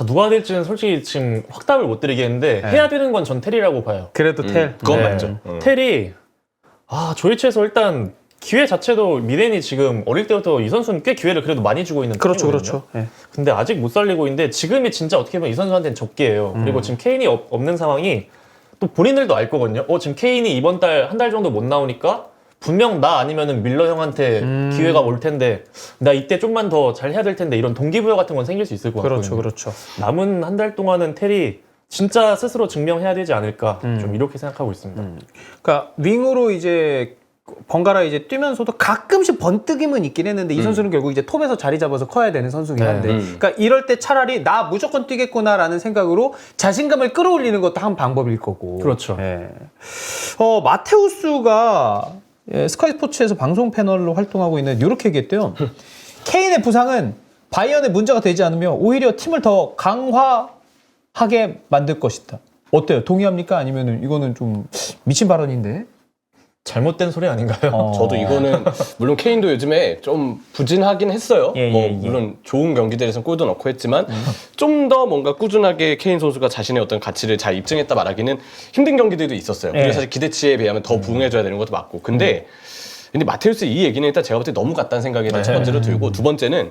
누가 될지는 솔직히 지금 확답을 못 드리겠는데 해야 되는 건 전 텔이라고 봐요. 그래도 텔. 그건 네. 맞죠. 텔이 조이치에서 일단 기회 자체도 미넨이 지금 어릴 때부터 이 선수는 꽤 기회를 그래도 많이 주고 있는 그렇죠, 팀이거든요. 그렇죠. 예. 근데 아직 못 살리고 있는데 지금이 진짜 어떻게 보면 이 선수한테는 적기예요. 그리고 지금 케인이 없는 상황이 또 본인들도 알 거거든요. 지금 케인이 이번 달 한 달 정도 못 나오니까 분명 나 아니면은 밀러 형한테 기회가 올 텐데 나 이때 좀만 더 잘 해야 될 텐데 이런 동기부여 같은 건 생길 수 있을 것 같거든요. 그렇죠. 남은 한 달 동안은 텔이 진짜 스스로 증명해야 되지 않을까 좀 이렇게 생각하고 있습니다. 그러니까 윙으로 이제 번갈아 이제 뛰면서도 가끔씩 번뜩임은 있긴 했는데 이 선수는 결국 이제 톱에서 자리 잡아서 커야 되는 선수긴 한데 그러니까 이럴 때 차라리 나 무조건 뛰겠구나라는 생각으로 자신감을 끌어올리는 것도 한 방법일 거고. 그렇죠. 예. 마테우스가 스카이 스포츠에서 방송 패널로 활동하고 있는 이렇게 얘기했대요. 케인의 부상은 바이언의 문제가 되지 않으며 오히려 팀을 더 강화하게 만들 것이다. 어때요? 동의합니까? 아니면은 이거는 좀 미친 발언인데? 잘못된 소리 아닌가요? 저도 이거는 물론 케인도 요즘에 좀 부진하긴 했어요. 예. 물론 좋은 경기들에서 골도 넣고 했지만 좀 더 뭔가 꾸준하게 케인 선수가 자신의 어떤 가치를 잘 입증했다 말하기는 힘든 경기들도 있었어요. 그리고 사실 기대치에 비하면 더 부응해줘야 되는 것도 맞고. 근데 마테우스 이 얘기는 일단 제가 볼 때 너무 같다는 생각이 일단 첫 번째로 들고 두 번째는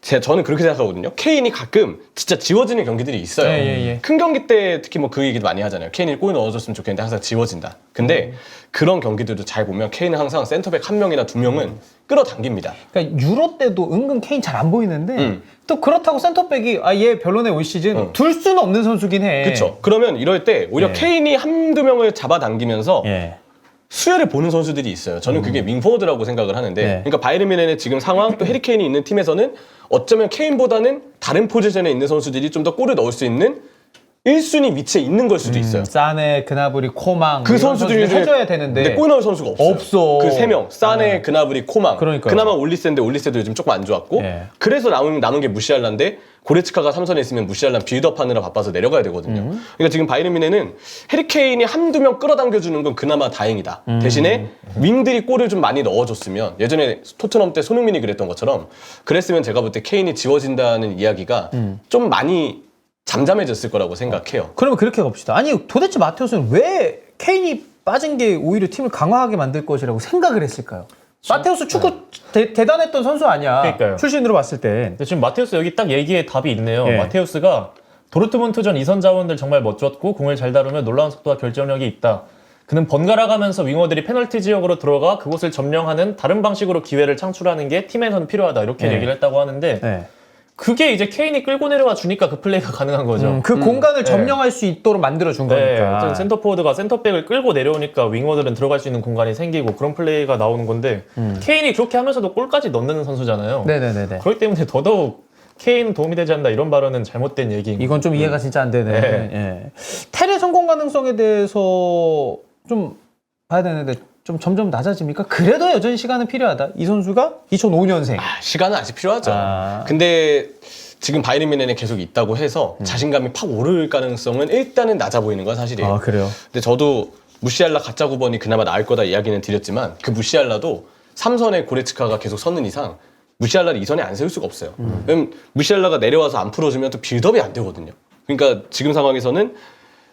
저는 그렇게 생각하거든요. 케인이 가끔 진짜 지워지는 경기들이 있어요. 큰 경기 때 특히 뭐 그 얘기도 많이 하잖아요. 케인이 골 넣어줬으면 좋겠는데 항상 지워진다. 근데 그런 경기들도 잘 보면 케인은 항상 센터백 한 명이나 두 명은 끌어당깁니다. 그러니까 유로 때도 은근 케인 잘 안 보이는데 또 그렇다고 센터백이 얘 별로네 올 시즌 둘 수는 없는 선수긴 해. 그렇죠. 그러면 이럴 때 오히려 케인이 한두 명을 잡아당기면서 수혜를 보는 선수들이 있어요. 저는 그게 윙포워드라고 생각을 하는데 그러니까 바이에른 뮌헨의 지금 상황 또 해리 케인이 있는 팀에서는 어쩌면 케인보다는 다른 포지션에 있는 선수들이 좀 더 골을 넣을 수 있는 1순위 위치에 있는 걸 수도 있어요. 사네, 그나브리, 코망 그 이런 선수들이 중에 해줘야 되는데 근데 골 넣을 선수가 없어요. 없어. 그 3명. 사네, 그나브리, 코망. 그러니까요. 그나마 올리세인데 올리세도 요즘 조금 안 좋았고 예. 그래서 남은 게 무시알라인데 고레츠카가 3선에 있으면 무시알라는 빌드업 하느라 바빠서 내려가야 되거든요. 그러니까 지금 바이에른 뮌헨은 해리케인이 한두 명 끌어당겨주는 건 그나마 다행이다. 대신에 윙들이 골을 좀 많이 넣어줬으면 예전에 토트넘 때 손흥민이 그랬던 것처럼 그랬으면 제가 볼 때 케인이 지워진다는 이야기가 좀 많이 잠잠해졌을 거라고 생각해요. 그러면 그렇게 갑시다. 아니 도대체 마테우스는 왜 케인이 빠진 게 오히려 팀을 강화하게 만들 것이라고 생각을 했을까요? 마테우스 축구 대단했던 선수 아니야. 그러니까요. 출신으로 봤을 때. 근데 지금 마테우스 여기 딱 얘기에 답이 있네요. 예. 마테우스가 도르트문트전 이선 자원들 정말 멋졌고 공을 잘 다루며 놀라운 속도와 결정력이 있다. 그는 번갈아 가면서 윙어들이 페널티 지역으로 들어가 그곳을 점령하는 다른 방식으로 기회를 창출하는 게 팀에서는 필요하다. 이렇게 네. 얘기를 했다고 하는데 네. 그게 이제 케인이 끌고 내려와 주니까 그 플레이가 가능한 거죠. 그 공간을 점령할 수 있도록 만들어 준 네, 거니까. 어쨌든 센터포워드가 센터백을 끌고 내려오니까 윙어들은 들어갈 수 있는 공간이 생기고 그런 플레이가 나오는 건데 케인이 그렇게 하면서도 골까지 넣는 선수잖아요. 네네네네. 그렇기 때문에 더더욱 케인 도움이 되지 않는다 이런 발언은 잘못된 얘기인 이건 좀 이해가 진짜 안 되네. 네. 예. 테레 성공 가능성에 대해서 좀 봐야 되는데 좀 점점 낮아집니까? 그래도 여전히 시간은 필요하다. 이 선수가 2005년생. 시간은 아직 필요하죠. 아. 근데 지금 바이에른 뮌헨에 계속 있다고 해서 자신감이 팍 오를 가능성은 일단은 낮아 보이는 건 사실이에요. 아, 그래요? 근데 저도 무시알라 가짜 9번이 그나마 나을 거다 이야기는 드렸지만 그 무시알라도 3선에 고레츠카가 계속 서는 이상 무시알라를 2선에 안 세울 수가 없어요. 왜냐면 무시알라가 내려와서 안 풀어주면 또 빌드업이 안 되거든요. 그러니까 지금 상황에서는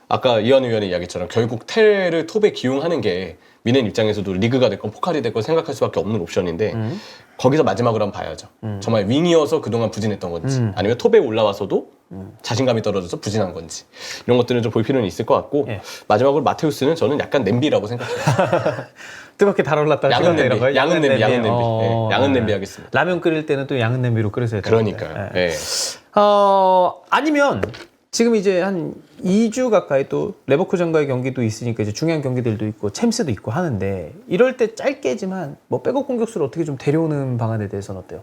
아까 이현우 위원의 이야기처럼 결국 텔을 톱에 기용하는 게 미넨 입장에서도 리그가 됐건 포칼이 됐건 생각할 수밖에 없는 옵션인데 거기서 마지막으로 한번 봐야죠. 정말 윙이어서 그동안 부진했던 건지 아니면 톱에 올라와서도 자신감이 떨어져서 부진한 건지 이런 것들은 좀 볼 필요는 있을 것 같고 예. 마지막으로 마테우스는 저는 약간 냄비라고 생각해요. 뜨겁게 달아올랐다. 양은 냄비, 양은 냄비, 양은 냄비. 어. 양은 냄비 하겠습니다. 라면 끓일 때는 또 양은 냄비로 끓여서 해야 되는데. 그러니까요. 예. 예. 아니면 지금 이제 한 2주 가까이 또 레버쿠젠과의 경기도 있으니까 이제 중요한 경기들도 있고 챔스도 있고 하는데 이럴 때 짧게지만 뭐 백업 공격수를 어떻게 좀 데려오는 방안에 대해서는 어때요?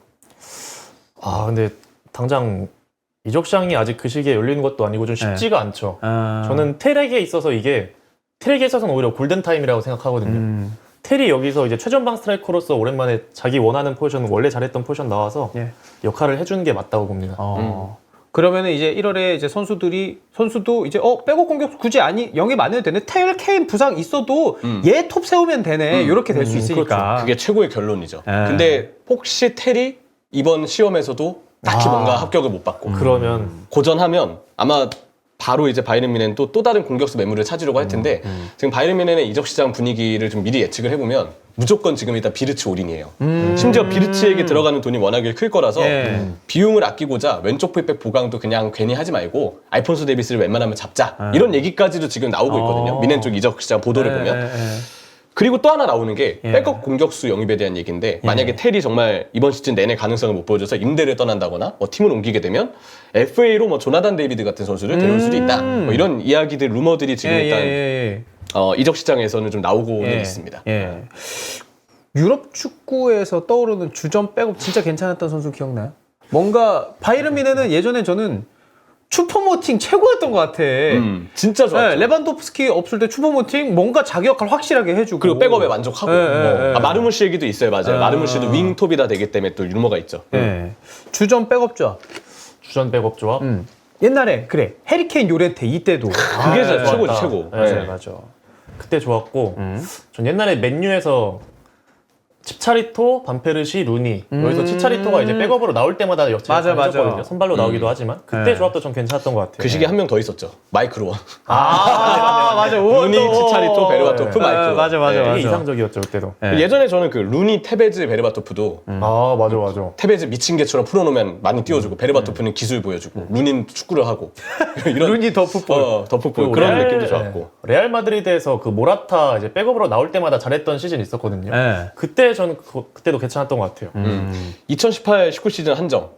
아 근데 당장 이적 시장이 아직 그 시기에 열리는 것도 아니고 좀 쉽지가 않죠. 저는 텔에게 있어서 텔에게 있어서는 오히려 골든타임이라고 생각하거든요. 텔이 여기서 이제 최전방 스트라이커로서 오랜만에 자기 원하는 포지션, 원래 잘했던 포지션 나와서 예. 역할을 해주는 게 맞다고 봅니다. 그러면은 이제 1월에 이제 선수도 이제 백업 공격수 굳이 영입 안 해도 되네. 텔, 케인 부상 있어도 얘 톱 세우면 되네. 이렇게 될 수 있으니까. 그렇죠. 그게 최고의 결론이죠. 예. 근데 혹시 텔이 이번 시험에서도 딱히 뭔가 합격을 못 받고 그러면 고전하면 아마 바로 이제 바이에른 뮌헨은 또 다른 공격수 매물을 찾으려고 할 텐데 지금 바이에른 뮌헨의 이적 시장 분위기를 좀 미리 예측을 해보면 무조건 지금 일단 비르츠 올인이에요. 심지어 비르츠에게 들어가는 돈이 워낙에 클 거라서 예. 비용을 아끼고자 왼쪽 풀백 보강도 그냥 괜히 하지 말고 알폰소 데이비스를 웬만하면 잡자 이런 얘기까지도 지금 나오고 있거든요. 뮌헨 쪽 이적 시장 보도를 보면. 그리고 또 하나 나오는 게 백업 공격수 영입에 대한 얘기인데 만약에 텔이 정말 이번 시즌 내내 가능성을 못 보여줘서 임대를 떠난다거나 뭐 팀을 옮기게 되면 FA로 뭐 조나단 데이비드 같은 선수를 데려올 수도 있다. 뭐 이런 이야기들, 루머들이 지금 일단 이적 시장에서는 좀 나오고는 있습니다. 예. 유럽 축구에서 떠오르는 주전 백업 진짜 괜찮았던 선수 기억나요? 뭔가 바이에른 뮌헨은 예전에 저는 추퍼모팅 최고였던 것 같아. 진짜 좋았죠. 네, 레반도프스키 없을 때 추퍼모팅 뭔가 자기 역할 확실하게 해주고 그리고 백업에 만족하고. 마르무시 얘기도 있어요. 맞아요. 마르무시도 윙톱이다 되기 때문에 또 루머가 있죠. 주전 백업조합. 주전 백업 조합. 옛날에 그래 해리케인 요렌테 이때도 그게 진짜 최고지 최고. 네, 맞아. 그때 좋았고 전 옛날에 맨유에서 치차리토, 반페르시, 루니 여기서 치차리토가 이제 백업으로 나올 때마다 역할을 해줬거든요. 선발로 나오기도 하지만 그때 조합도 좀 괜찮았던 것 같아요. 그 시기에 한 명 더 있었죠. 마이크 로원. 맞아. 루니, 치차리토, 베르바토프, 마이크 로원. 맞아. 되게 이상적이었죠 그때도. 예전에 저는 그 루니, 테베즈, 베르바토프도 아 맞아. 테베즈 미친 개처럼 풀어놓으면 많이 띄워주고 베르바토프는 기술 보여주고 루니는 축구를 하고 이런 루니 더 풋볼. 더 풋볼 그런 느낌도 좋았고. 레알 마드리드에서 그 모라타 이제 백업으로 나올 때마다 잘했던 시즌 있었거든요. 네. 그때 저는 그때도 괜찮았던 것 같아요. 2018-19 시즌 한정.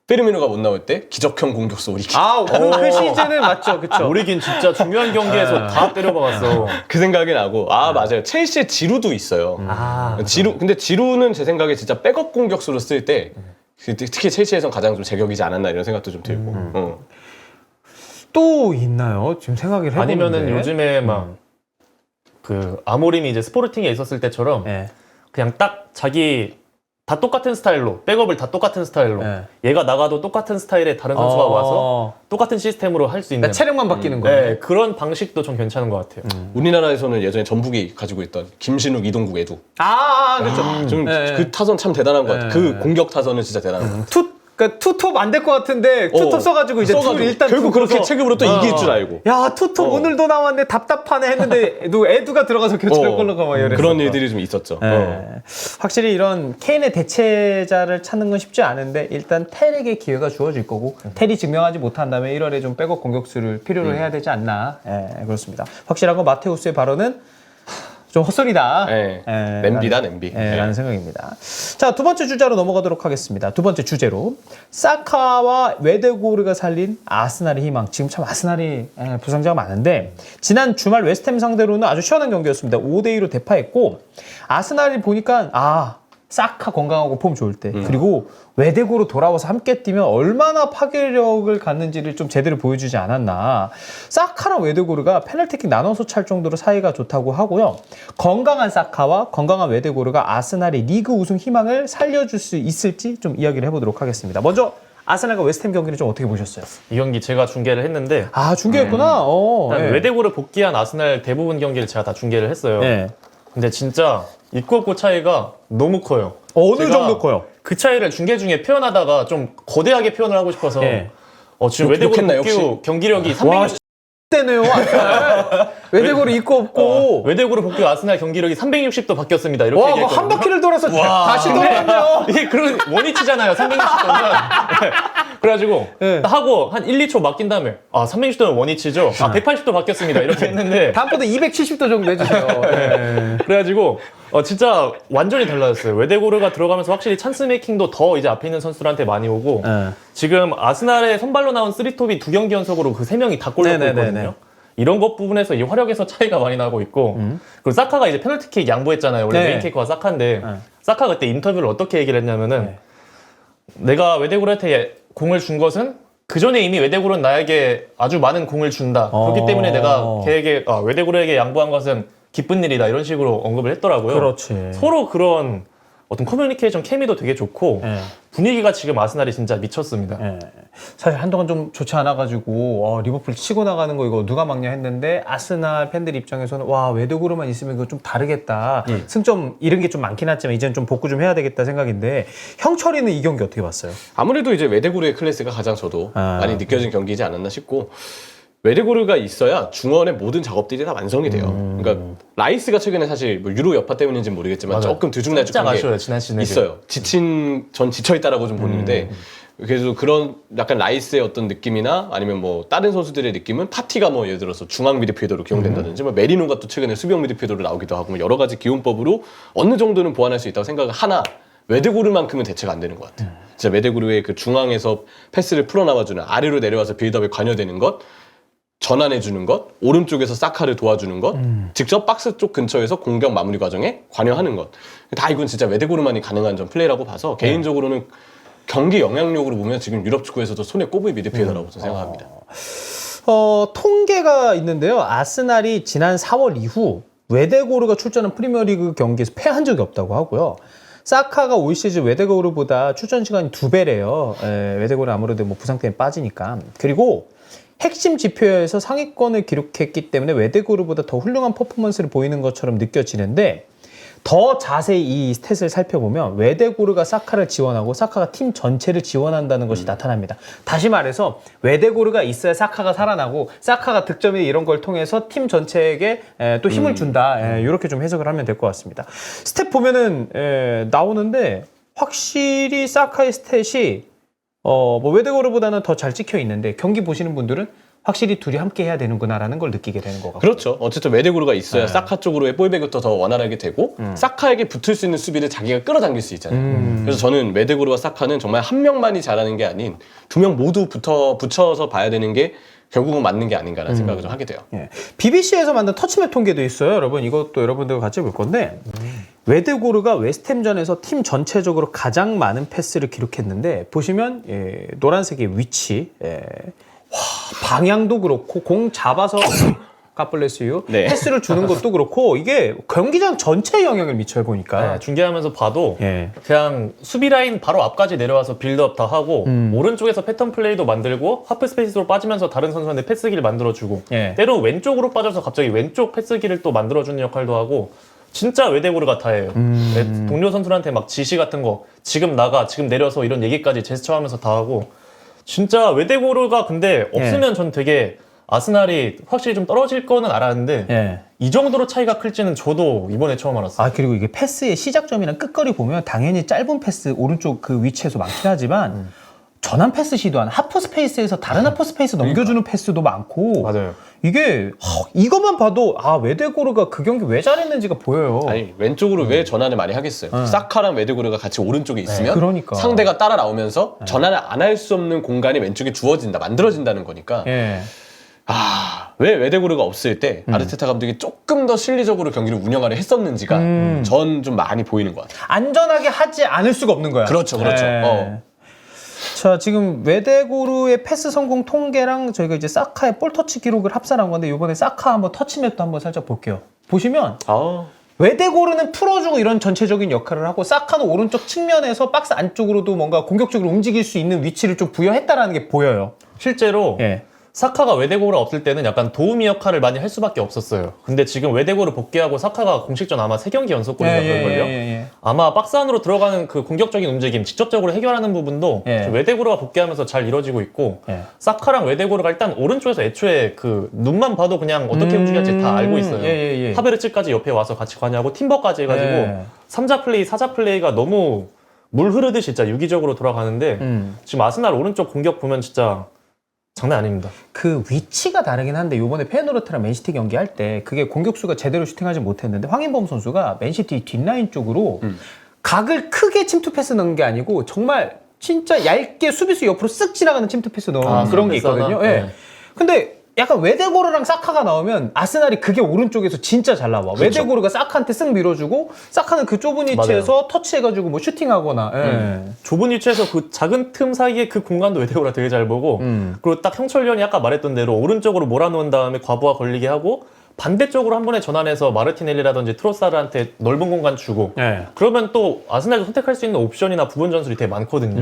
페르미노가 못 나올 때 기적형 공격수 오리기. 그 시즌은 맞죠, 그쵸? 오리긴 진짜 중요한 경기에서 다 때려박았어. 그 생각이 나고 맞아요. 첼시에 지루도 있어요. 근데 지루는 제 생각에 진짜 백업 공격수로 쓸 때 특히 첼시에선 가장 좀 제격이지 않았나 이런 생각도 좀 들고. 또 있나요? 지금 생각을 해보는데. 아니면은 요즘에 막 그 아모림이 이제 스포르팅에 있었을 때처럼 네. 그냥 딱 자기 다 똑같은 스타일로 백업을 다 똑같은 스타일로 네. 얘가 나가도 똑같은 스타일의 다른 선수가 와서 똑같은 시스템으로 할 수 있는 체력만 바뀌는 거예요. 네, 그런 방식도 좀 괜찮은 것 같아요. 우리나라에서는 예전에 전북이 가지고 있던 김신욱, 이동국, 에두. 그렇죠. 좀 네. 그 타선 참 대단한 것 같아요. 네. 그 공격 타선은 진짜 대단한 것 같아요. 그러니까 투톱 안 될 것 같은데 투톱 써가지고 이제 써가지고 투를 일단 결국 두고서 그렇게 체급으로 또 이길 줄 알고. 야 투톱 오늘도 나왔네 답답하네 했는데 에두가 들어가서 교체를 끌러가 막 이랬어. 그런 일들이 좀 있었죠. 확실히 이런 케인의 대체자를 찾는 건 쉽지 않은데 일단 텔에게 기회가 주어질 거고 텔이 증명하지 못한다면 1월에 좀 백업 공격수를 필요로 해야 되지 않나. 그렇습니다. 확실한 건 마테우스의 발언은 좀 헛소리다. 냄비다, 냄비. 라는 생각입니다. 자, 두 번째 주자로 넘어가도록 하겠습니다. 두 번째 주제로 사카와 웨데고르가 살린 아스날의 희망. 지금 참 아스날이 부상자가 많은데 지난 주말 웨스트햄 상대로는 아주 시원한 경기였습니다. 5대2로 대파했고 아스날이 보니까 사카 건강하고 폼 좋을 때 그리고 외대고로 돌아와서 함께 뛰면 얼마나 파괴력을 갖는지를 좀 제대로 보여주지 않았나. 사카랑 외대고르가 페널티킥 나눠서 찰 정도로 사이가 좋다고 하고요. 건강한 사카와 건강한 외대고르가 아스날의 리그 우승 희망을 살려줄 수 있을지 좀 이야기를 해보도록 하겠습니다. 먼저 아스날과 웨스트햄 경기를 좀 어떻게 보셨어요? 이 경기 제가 중계를 했는데 중계했구나. 일단 외대고를 복귀한 아스날 대부분 경기를 제가 다 중계를 했어요. 근데 진짜 있고 없고 차이가 너무 커요. 어느 정도 커요? 그 차이를 중계 중에 표현하다가 좀 거대하게 표현을 하고 싶어서 지금 외대고르 욕했나, 복귀 후 역시? 경기력이 360 때네요. 외대고르 있고 없고. 외대고르 복귀 후 아스날 경기력이 360도 바뀌었습니다. 이렇게 얘기했거든요. 한 바퀴를 돌아서 다시 돌아왔네요. 이게 그런 원위치잖아요. 360도면. 그래가지고 하고 한 1, 2초 맡긴 다음에 360도는 원위치죠. 180도 바뀌었습니다. 이렇게 했는데 다음부터 270도 정도 해주세요. 그래가지고 진짜 완전히 달라졌어요. 외대고르가 들어가면서 확실히 찬스 메이킹도 더 이제 앞에 있는 선수들한테 많이 오고 지금 아스날의 선발로 나온 3톱이 2경기 연속으로 그 3명이 다 골 넣고 있거든요. 이런 것 부분에서 이 화력에서 차이가 많이 나고 있고 그리고 사카가 이제 페널티킥 양보했잖아요. 원래 메인키커가 사카인데 사카가 그때 인터뷰를 어떻게 얘기를 했냐면은 내가 외대고르한테 공을 준 것은 그 전에 이미 외대고르는 나에게 아주 많은 공을 준다. 그렇기 때문에 내가 걔에게 외대고르에게 양보한 것은 기쁜 일이다. 이런 식으로 언급을 했더라고요. 그렇지. 서로 그런 어떤 커뮤니케이션 케미도 되게 좋고 분위기가 지금 아스날이 진짜 미쳤습니다. 사실 한동안 좀 좋지 않아가지고 리버풀 치고 나가는 거 이거 누가 막냐 했는데 아스날 팬들 입장에서는 와 외대고르만 있으면 이거 좀 다르겠다. 승점 잃은 게 좀 많긴 하지만 이제는 좀 복구 좀 해야 되겠다 생각인데 형철이는 이 경기 어떻게 봤어요? 아무래도 이제 외대고르의 클래스가 가장 저도 많이 느껴진 경기이지 않았나 싶고 외대고르가 있어야 중원의 모든 작업들이 다 완성이 돼요. 그러니까 라이스가 최근에 사실 뭐 유로 여파 때문인지는 모르겠지만 조금 들쭉날쭉한 게 아쉬워요, 지난 시즌에. 있어요. 전 지쳐있다라고 좀 보는데 그래서 그런 약간 라이스의 어떤 느낌이나 아니면 뭐 다른 선수들의 느낌은 파티가 뭐 예를 들어서 중앙 미드필더로 기용된다든지 뭐 메리노가 또 최근에 수비형 미드필더로 나오기도 하고 뭐 여러 가지 기용법으로 어느 정도는 보완할 수 있다고 생각을 하나 외대고르만큼은 대체가 안 되는 것 같아요. 진짜 외대고르의 그 중앙에서 패스를 풀어나와주는 아래로 내려와서 빌드업에 관여되는 것 전환해주는 것, 오른쪽에서 사카를 도와주는 것, 직접 박스 쪽 근처에서 공격 마무리 과정에 관여하는 것. 다 이건 진짜 외대고르만이 가능한 좀 플레이라고 봐서 개인적으로는 경기 영향력으로 보면 지금 유럽 축구에서도 손에 꼽을 미드필더라고 생각합니다. 통계가 있는데요. 아스날이 지난 4월 이후 외대고르가 출전한 프리미어리그 경기에서 패한 적이 없다고 하고요. 사카가 올 시즌 외대고르보다 출전 시간이 2배래요. 외대고르 아무래도 뭐 부상 때문에 빠지니까. 그리고 핵심 지표에서 상위권을 기록했기 때문에 외대고르보다 더 훌륭한 퍼포먼스를 보이는 것처럼 느껴지는데 더 자세히 이 스탯을 살펴보면 외대고르가 사카를 지원하고 사카가 팀 전체를 지원한다는 것이 나타납니다. 다시 말해서 외대고르가 있어야 사카가 살아나고 사카가 득점이 이런 걸 통해서 팀 전체에게 또 힘을 준다. 이렇게 좀 해석을 하면 될 것 같습니다. 스탯 보면은 나오는데 확실히 사카의 스탯이 뭐 외대고르보다는 더 잘 찍혀 있는데 경기 보시는 분들은 확실히 둘이 함께 해야 되는구나라는 걸 느끼게 되는 것 같고. 그렇죠. 어쨌든 외대고르가 있어야 사카 쪽으로의 볼백부터 더 원활하게 되고 사카에게 붙을 수 있는 수비를 자기가 끌어당길 수 있잖아요. 그래서 저는 외대고르와 사카는 정말 한 명만이 잘하는 게 아닌 두 명 모두 붙여서 봐야 되는 게 결국은 맞는 게 아닌가라는 생각을 좀 하게 돼요. BBC에서 만든 터치맵 통계도 있어요. 여러분 이것도 여러분들과 같이 볼 건데 외대고르가 웨스트햄전에서 팀 전체적으로 가장 많은 패스를 기록했는데 보시면 노란색의 위치 방향도 그렇고 공 잡아서 갓블레스유 네. 패스를 주는 것도 그렇고 이게 경기장 전체에 영향을 미쳐요 보니까. 네, 중계하면서 봐도 예. 그냥 수비 라인 바로 앞까지 내려와서 빌드업 다 하고 오른쪽에서 패턴 플레이도 만들고 하프 스페이스로 빠지면서 다른 선수한테 패스기를 만들어주고 예. 때로는 왼쪽으로 빠져서 갑자기 왼쪽 패스기를 또 만들어주는 역할도 하고 진짜 외대고르 같아요. 동료 선수한테 막 지시 같은 거 지금 나가 지금 내려서 이런 얘기까지 제스처하면서 다 하고 진짜 외대고르가 근데 없으면 전 되게 아스날이 확실히 좀 떨어질 거는 알았는데 예. 이 정도로 차이가 클지는 저도 이번에 처음 알았어요. 아 그리고 이게 패스의 시작점이랑 끝거리 보면 당연히 짧은 패스 오른쪽 그 위치에서 많긴 하지만 전환 패스 시도한 하프 스페이스에서 다른 하프 스페이스 넘겨주는 패스도 많고 맞아요. 이게 이것만 봐도 아 외대고르가 그 경기 왜 잘했는지가 보여요. 아니 왼쪽으로 왜 전환을 많이 하겠어요? 사카랑 외대고르가 같이 오른쪽에 있으면 그러니까. 상대가 따라 나오면서 전환을 안 할 수 없는 공간이 왼쪽에 주어진다, 만들어진다는 거니까 예. 왜 외대고르가 없을 때 아르테타 감독이 조금 더 실리적으로 경기를 운영하려 했었는지가 전 좀 많이 보이는 것 같아요. 안전하게 하지 않을 수가 없는 거야. 그렇죠. 예. 자, 지금 외대고르의 패스 성공 통계랑 저희가 이제 사카의 볼 터치 기록을 합산한 건데 이번에 사카 한번 터치맵도 한번 살짝 볼게요. 보시면 외대고르는 풀어주고 이런 전체적인 역할을 하고 사카는 오른쪽 측면에서 박스 안쪽으로도 뭔가 공격적으로 움직일 수 있는 위치를 좀 부여했다라는 게 보여요. 실제로 예. 사카가 외대고르 없을 때는 약간 도우미 역할을 많이 할 수밖에 없었어요. 근데 지금 외대고르 복귀하고 사카가 공식전 아마 3경기 연속골인가 그럴걸요? 아마 박스 안으로 들어가는 그 공격적인 움직임 직접적으로 해결하는 부분도 외대고르가 복귀하면서 잘 이루어지고 있고 사카랑 외대고르가 일단 오른쪽에서 애초에 그 눈만 봐도 그냥 어떻게 움직일지 다 알고 있어요. 하베르츠까지 옆에 와서 같이 관여하고 팀버까지 해가지고 3자 플레이, 4자 플레이가 너무 물 흐르듯이 진짜 유기적으로 돌아가는데 지금 아스날 오른쪽 공격 보면 진짜 장난 아닙니다. 그 위치가 다르긴 한데 이번에 페노르트랑 맨시티 경기할 때 그게 공격수가 제대로 슈팅하지 못했는데 황인범 선수가 맨시티 뒷라인 쪽으로 각을 크게 침투 패스 넣은 게 아니고 정말 진짜 얇게 수비수 옆으로 쓱 지나가는 침투 패스 넣은 그런 게 있거든요. 예. 네. 근데 약간 외대고르랑 사카가 나오면 아스날이 그게 오른쪽에서 진짜 잘 나와. 그렇죠. 외대고르가 사카한테 쓱 밀어주고 사카는 그 좁은 위치에서 터치해가지고 뭐 슈팅하거나. 좁은 위치에서 그 작은 틈 사이에 그 공간도 외대고르가 되게 잘 보고 그리고 딱 형철련이 아까 말했던 대로 오른쪽으로 몰아놓은 다음에 과부하 걸리게 하고 반대쪽으로 한 번에 전환해서 마르티넬리라든지 트로사르한테 넓은 공간 주고 그러면 또 아스날도 선택할 수 있는 옵션이나 부분 전술이 되게 많거든요.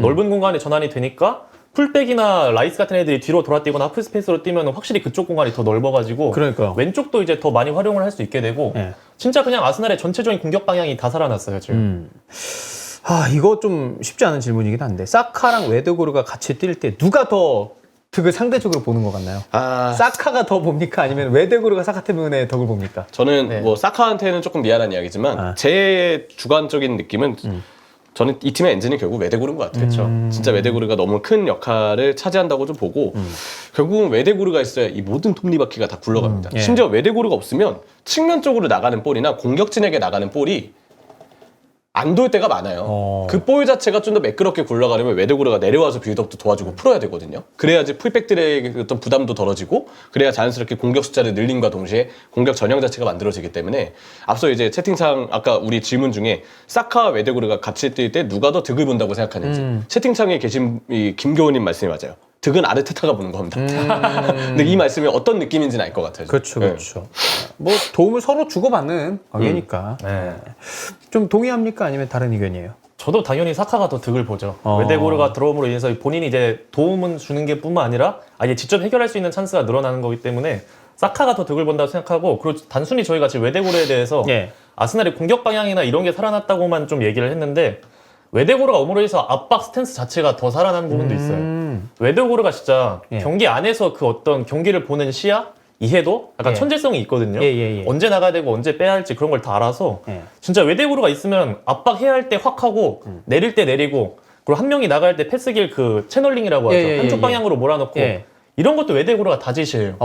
넓은 공간에 전환이 되니까 풀백이나 라이스 같은 애들이 뒤로 돌아뛰거나 하프 스페이스로 뛰면 확실히 그쪽 공간이 더 넓어가지고 그러니까요. 왼쪽도 이제 더 많이 활용을 할 수 있게 되고 진짜 그냥 아스날의 전체적인 공격 방향이 다 살아났어요 지금. 이거 좀 쉽지 않은 질문이긴 한데 사카랑 외대고르가 같이 뛸 때 누가 더 득을 상대적으로 보는 것 같나요? 사카가 더 봅니까? 아니면 외대고르가 사카 때문에 덕을 봅니까? 저는 뭐 사카한테는 조금 미안한 이야기지만 제 주관적인 느낌은 저는 이 팀의 엔진이 결국 외대고르인 것 같아요. 진짜 외대고르가 너무 큰 역할을 차지한다고 좀 보고 결국은 외대고르가 있어야 이 모든 톱니바퀴가 다 굴러갑니다. 심지어 외대고르가 없으면 측면 쪽으로 나가는 볼이나 공격진에게 나가는 볼이 안 돌 때가 많아요. 그 볼 자체가 좀 더 매끄럽게 굴러가려면 외대고르가 내려와서 빌드업도 도와주고 풀어야 되거든요. 그래야지 풀백들의 어떤 부담도 덜어지고 그래야 자연스럽게 공격 숫자를 늘림과 동시에 공격 전형 자체가 만들어지기 때문에 앞서 이제 채팅창 아까 우리 질문 중에 사카와 외대고르가 같이 뛸 때 누가 더 득을 본다고 생각하는지 채팅창에 계신 이 김교훈님 말씀이 맞아요. 득은 아르테타가 보는 겁니다. 근데 이 말씀이 어떤 느낌인지는 알 것 같아요. 그렇죠, 그렇죠. 뭐 도움을 서로 주고받는 관계니까. 좀 동의합니까? 아니면 다른 의견이에요? 저도 당연히 사카가 더 득을 보죠. 외대고르가 들어옴으로 인해서 본인이 이제 도움은 주는 게 뿐만 아니라 아예 직접 해결할 수 있는 찬스가 늘어나는 거기 때문에 사카가 더 득을 본다고 생각하고 그리고 단순히 저희가 지금 외대고르에 대해서 아스날의 공격 방향이나 이런 게 살아났다고만 좀 얘기를 했는데 외대고르가 오므로 해서 압박 스탠스 자체가 더 살아난 부분도 있어요. 외대고르가 진짜 경기 안에서 그 어떤 경기를 보는 시야, 이해도 약간 천재성이 있거든요. 언제 나가야 되고 언제 빼야 할지 그런 걸 다 알아서 진짜 외대고르가 있으면 압박해야 할 때 확 하고 내릴 때 내리고 그리고 한 명이 나갈 때 패스길 그 채널링이라고 하죠. 한쪽 방향으로 몰아넣고 이런 것도 외대고르가 다 지시해요.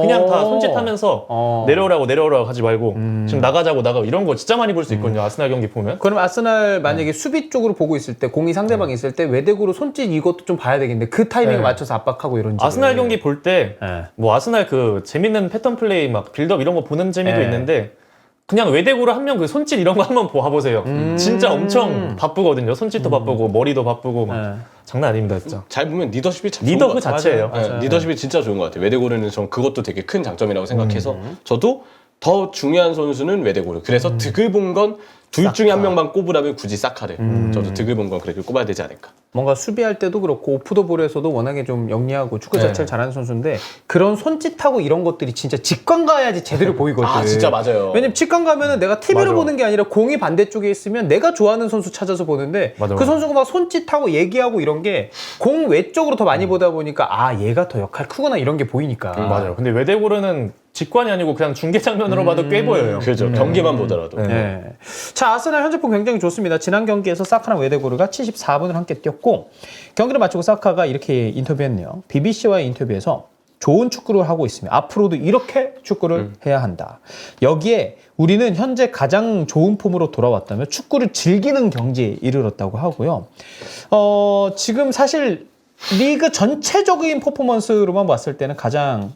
그냥 다 손짓하면서 내려오라고 하지 말고 지금 나가자고 이런 거 진짜 많이 볼 수 있거든요. 아스날 경기 보면. 그럼 아스날 만약에 수비 쪽으로 보고 있을 때 공이 상대방이 있을 때 외대고르 손짓 이것도 좀 봐야 되겠는데 그 타이밍에 맞춰서 압박하고 이런 아스날 경기 볼 때 뭐 아스날 그 재밌는 패턴 플레이 막 빌드업 이런 거 보는 재미도 있는데 그냥 외대고를 한 명 그 손짓 이런 거 한번 봐보세요. 진짜 엄청 바쁘거든요. 손짓도 바쁘고 머리도 바쁘고 막 장난 아닙니다, 진짜. 잘 보면 리더십이 참 리더 좋은 그 것 같아요. 자체예요. 맞아요. 리더십이 진짜 좋은 것 같아요. 외대고르는 전 그것도 되게 큰 장점이라고 생각해서 저도 더 중요한 선수는 외대고르. 그래서 득을 본 건 둘 중에 한 명만 꼽으라면 굳이 사카를. 저도 득을 본 건 그렇게 꼽아야 되지 않을까. 뭔가 수비할 때도 그렇고 오프더볼에서도 워낙에 좀 영리하고 축구 자체를 잘하는 선수인데 그런 손짓하고 이런 것들이 진짜 직관 가야지 제대로 보이거든. 아 진짜 맞아요. 왜냐면 직관 가면은 내가 TV로 맞아. 보는 게 아니라 공이 반대쪽에 있으면 내가 좋아하는 선수 찾아서 보는데 맞아, 그 맞아. 선수가 막 손짓하고 얘기하고 이런 게 공 외쪽으로 더 많이 보다 보니까 아 얘가 더 역할 크구나 이런 게 보이니까. 맞아요. 근데 외대고르는 직관이 아니고 그냥 중계 장면으로 봐도 꽤 보여요. 그렇죠. 경기만 보더라도. 네. 자, 아스날 현재폼 굉장히 좋습니다. 지난 경기에서 사카랑 외대고르가 74분을 함께 뛰었고 경기를 마치고 사카가 이렇게 인터뷰했네요. BBC와의 인터뷰에서 좋은 축구를 하고 있으며 앞으로도 이렇게 축구를 해야 한다. 여기에 우리는 현재 가장 좋은 폼으로 돌아왔다며 축구를 즐기는 경지에 이르렀다고 하고요. 지금 사실 리그 전체적인 퍼포먼스로만 봤을 때는 가장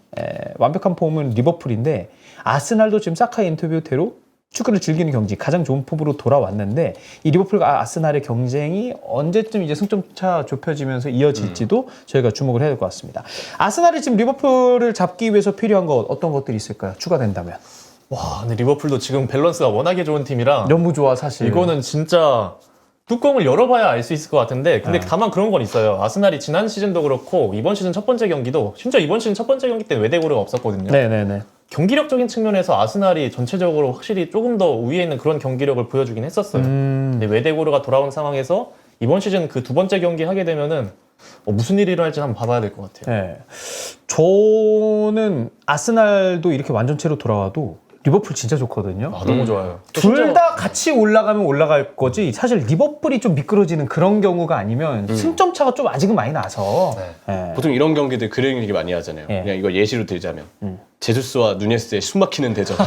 완벽한 폼은 리버풀인데 아스날도 지금 사카 인터뷰대로 축구를 즐기는 경지 가장 좋은 폼으로 돌아왔는데 이 리버풀과 아스날의 경쟁이 언제쯤 이제 승점차 좁혀지면서 이어질지도 저희가 주목을 해야 될 것 같습니다. 아스날이 지금 리버풀을 잡기 위해서 필요한 것 어떤 것들이 있을까요? 추가된다면. 와, 근데 리버풀도 지금 밸런스가 워낙에 좋은 팀이라 너무 좋아 사실. 이거는 진짜 뚜껑을 열어봐야 알 수 있을 것 같은데 근데 다만 그런 건 있어요. 아스날이 지난 시즌도 그렇고 이번 시즌 첫 번째 경기도 심지어 이번 시즌 첫 번째 경기 때 외대고르가 없었거든요. 네네네. 경기력적인 측면에서 아스날이 전체적으로 확실히 조금 더 위에 있는 그런 경기력을 보여주긴 했었어요. 근데 외대고르가 돌아온 상황에서 이번 시즌 그 두 번째 경기 하게 되면은 무슨 일이 일어날지 한번 봐봐야 될 것 같아요. 네. 저는 아스날도 이렇게 완전체로 돌아와도 리버풀 진짜 좋거든요. 아, 너무 좋아요. 둘 다 같이 올라가면 올라갈 거지 사실 리버풀이 좀 미끄러지는 그런 경우가 아니면 승점 차가 좀 아직은 많이 나서 예. 보통 이런 경기들 그런 얘기 많이 하잖아요. 예. 그냥 이거 예시로 들자면 제주스와 누네스의 숨막히는 대전.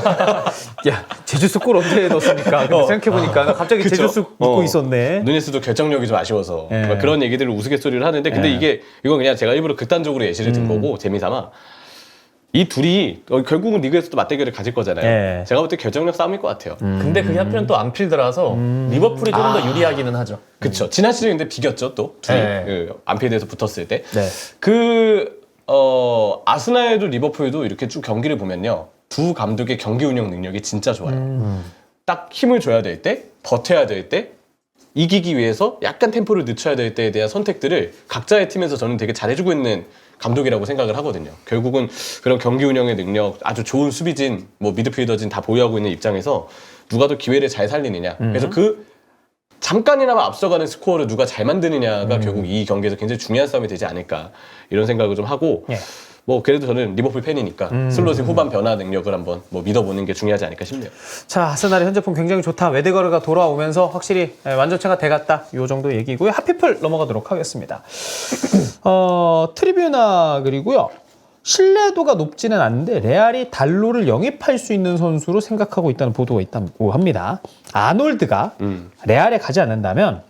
야 제주스 골 언제 넣었습니까? 근데 생각해보니까 나 갑자기 그쵸? 제주스 믿고 있었네. 누네스도 결정력이 좀 아쉬워서 예. 막 그런 얘기들을 우스갯소리를 하는데 근데 이건 그냥 제가 일부러 극단적으로 예시를 든 거고 재미삼아 이 둘이 결국은 리그에서도 맞대결을 가질 거잖아요. 예. 제가 볼 때 결정력 싸움일 것 같아요. 근데 그게 한편 또 안필드라서 리버풀이 조금 더 유리하기는 하죠. 그쵸. 지난 시즌 근데 비겼죠 또 둘이 네. 그 안필드에서 붙었을 때. 네. 아스날도 리버풀도 이렇게 쭉 경기를 보면요. 두 감독의 경기 운영 능력이 진짜 좋아요. 딱 힘을 줘야 될 때, 버텨야 될 때, 이기기 위해서 약간 템포를 늦춰야 될 때에 대한 선택들을 각자의 팀에서 저는 되게 잘해주고 있는 감독이라고 생각을 하거든요. 결국은 그런 경기 운영의 능력, 아주 좋은 수비진, 뭐 미드필더진 다 보유하고 있는 입장에서 누가 더 기회를 잘 살리느냐. 그래서 그 잠깐이나마 앞서가는 스코어를 누가 잘 만드느냐가 결국 이 경기에서 굉장히 중요한 싸움이 되지 않을까 이런 생각을 좀 하고 예. 뭐 그래도 저는 리버풀 팬이니까 슬롯의 후반 변화 능력을 한번 뭐 믿어보는 게 중요하지 않을까 싶네요. 자, 아스날의 현재폼 굉장히 좋다. 외대거르가 돌아오면서 확실히 완전체가 돼갔다. 이 정도 얘기고요. 핫피플 넘어가도록 하겠습니다. 트리뷰나 그리고요. 신뢰도가 높지는 않은데 레알이 달로를 영입할 수 있는 선수로 생각하고 있다는 보도가 있다고 합니다. 아놀드가 레알에 가지 않는다면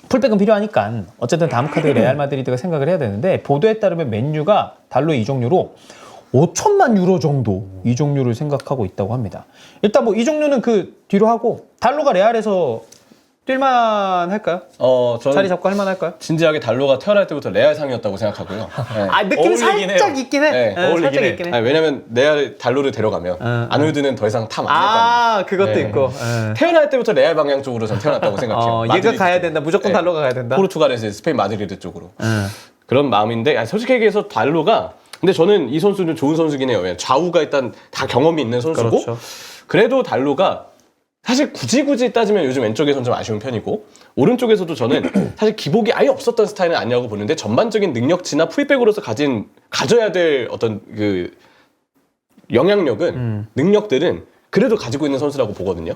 풀백은 필요하니까 어쨌든 다음 카드 레알 마드리드가 생각을 해야 되는데 보도에 따르면 맨유가 달러 이적료로 5천만 유로 정도 이적료를 생각하고 있다고 합니다. 일단 뭐 이적료는 그 뒤로 하고 달러가 레알에서 뛸만 할까요? 저는 자리 잡고 할만 할까요? 진지하게 달로가 태어날 때부터 레알 상이었다고 생각하고요. 네. 아 느낌 어울리긴 살짝 해요. 있긴 해. 네, 살짝 어울리긴 해. 있긴 해. 아니, 왜냐면 레알 달로를 데려가면 아놀드는 더 이상 탐 안 낼 거예요. 아 그것도 네. 있고. 태어날 때부터 레알 방향 쪽으로 전 태어났다고 생각해요. 얘가 마드리드 가야 쪽. 된다. 무조건 네. 달러가 가야 된다. 포르투갈에서 스페인 마드리드 쪽으로. 그런 마음인데 아니, 솔직히 얘기해서 달로가 근데 저는 이 선수는 좋은 선수긴 해요. 왜냐면 좌우가 일단 다 경험이 있는 선수고 그렇죠. 그래도 달로가 사실 굳이 따지면 요즘 왼쪽에서는 좀 아쉬운 편이고 오른쪽에서도 저는 사실 기복이 아예 없었던 스타일은 아니라고 보는데 전반적인 능력치나 풀백으로서 가져야 될 어떤 그 영향력은 능력들은 그래도 가지고 있는 선수라고 보거든요.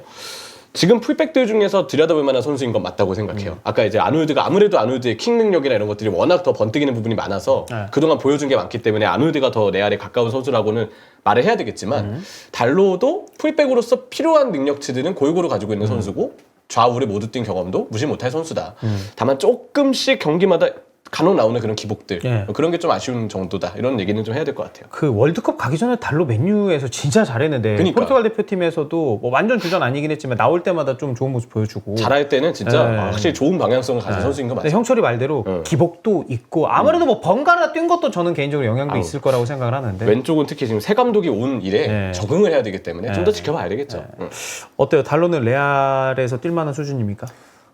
지금 풀백들 중에서 들여다볼 만한 선수인 건 맞다고 생각해요. 아까 이제 아놀드가 아무래도 아놀드의 킥 능력이나 이런 것들이 워낙 더 번뜩이는 부분이 많아서 그동안 보여준 게 많기 때문에 아놀드가 더 레알에 가까운 선수라고는 말을 해야 되겠지만 달로도 풀백으로서 필요한 능력치들은 골고루 가지고 있는 선수고 좌우를 모두 뛴 경험도 무시 못할 선수다. 다만 조금씩 경기마다 간혹 나오는 그런 기복들 예. 그런 게 좀 아쉬운 정도다 이런 얘기는 좀 해야 될 것 같아요. 그 월드컵 가기 전에 달로 맨유에서 진짜 잘했는데 그러니까. 포르투갈 대표팀에서도 뭐 완전 주전 아니긴 했지만 나올 때마다 좀 좋은 모습 보여주고 잘할 때는 진짜 예. 확실히 좋은 방향성을 가진 선수인 거 근데 맞아요. 형철이 말대로 기복도 있고 아무래도 뭐 번갈아 뛴 것도 저는 개인적으로 영향도 아우. 있을 거라고 생각을 하는데 왼쪽은 특히 지금 새 감독이 온 일에 네. 적응을 해야 되기 때문에 좀 더 지켜봐야 되겠죠. 어때요? 달로는 레알에서 뛸 만한 수준입니까?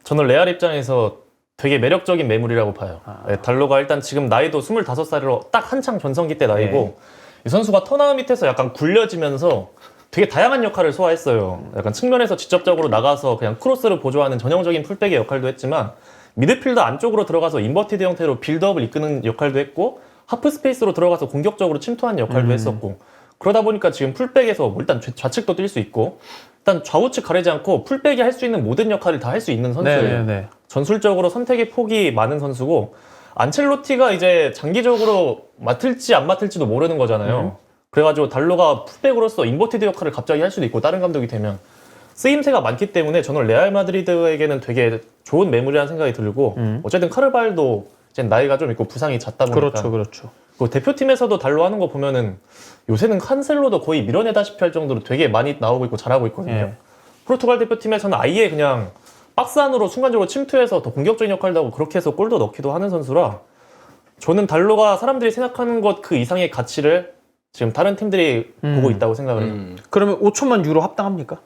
저는 레알 입장에서 되게 매력적인 매물이라고 봐요. 네, 달로가 일단 지금 나이도 25살이로 딱 한창 전성기 때 나이고 이 선수가 터나우 밑에서 약간 굴려지면서 되게 다양한 역할을 소화했어요. 약간 측면에서 직접적으로 나가서 그냥 크로스를 보조하는 전형적인 풀백의 역할도 했지만 미드필더 안쪽으로 들어가서 인버티드 형태로 빌드업을 이끄는 역할도 했고 하프 스페이스로 들어가서 공격적으로 침투하는 역할도 했었고 그러다 보니까 지금 풀백에서 뭐 일단 좌측도 뛸 수 있고 일단 좌우측 가리지 않고 풀백이 할 수 있는 모든 역할을 다 할 수 있는 선수예요. 네. 전술적으로 선택의 폭이 많은 선수고 안첼로티가 이제 장기적으로 맡을지 안 맡을지도 모르는 거잖아요. 그래가지고 달로가 풀백으로서 인버티드 역할을 갑자기 할 수도 있고 다른 감독이 되면 쓰임새가 많기 때문에 저는 레알 마드리드에게는 되게 좋은 매물이라는 생각이 들고 어쨌든 카르발도 이제 나이가 좀 있고 부상이 잦다 보니까 그렇죠. 그 대표팀에서도 달로 하는 거 보면은 요새는 칸셀로도 거의 밀어내다시피 할 정도로 되게 많이 나오고 있고 잘하고 있거든요. 예. 포르투갈 대표팀에서는 아예 그냥 박스 안으로 순간적으로 침투해서 더 공격적인 역할도 하고 그렇게 해서 골도 넣기도 하는 선수라 저는 달로가 사람들이 생각하는 것 그 이상의 가치를 지금 다른 팀들이 보고 있다고 생각을 해요. 그러면 5천만 유로 합당합니까?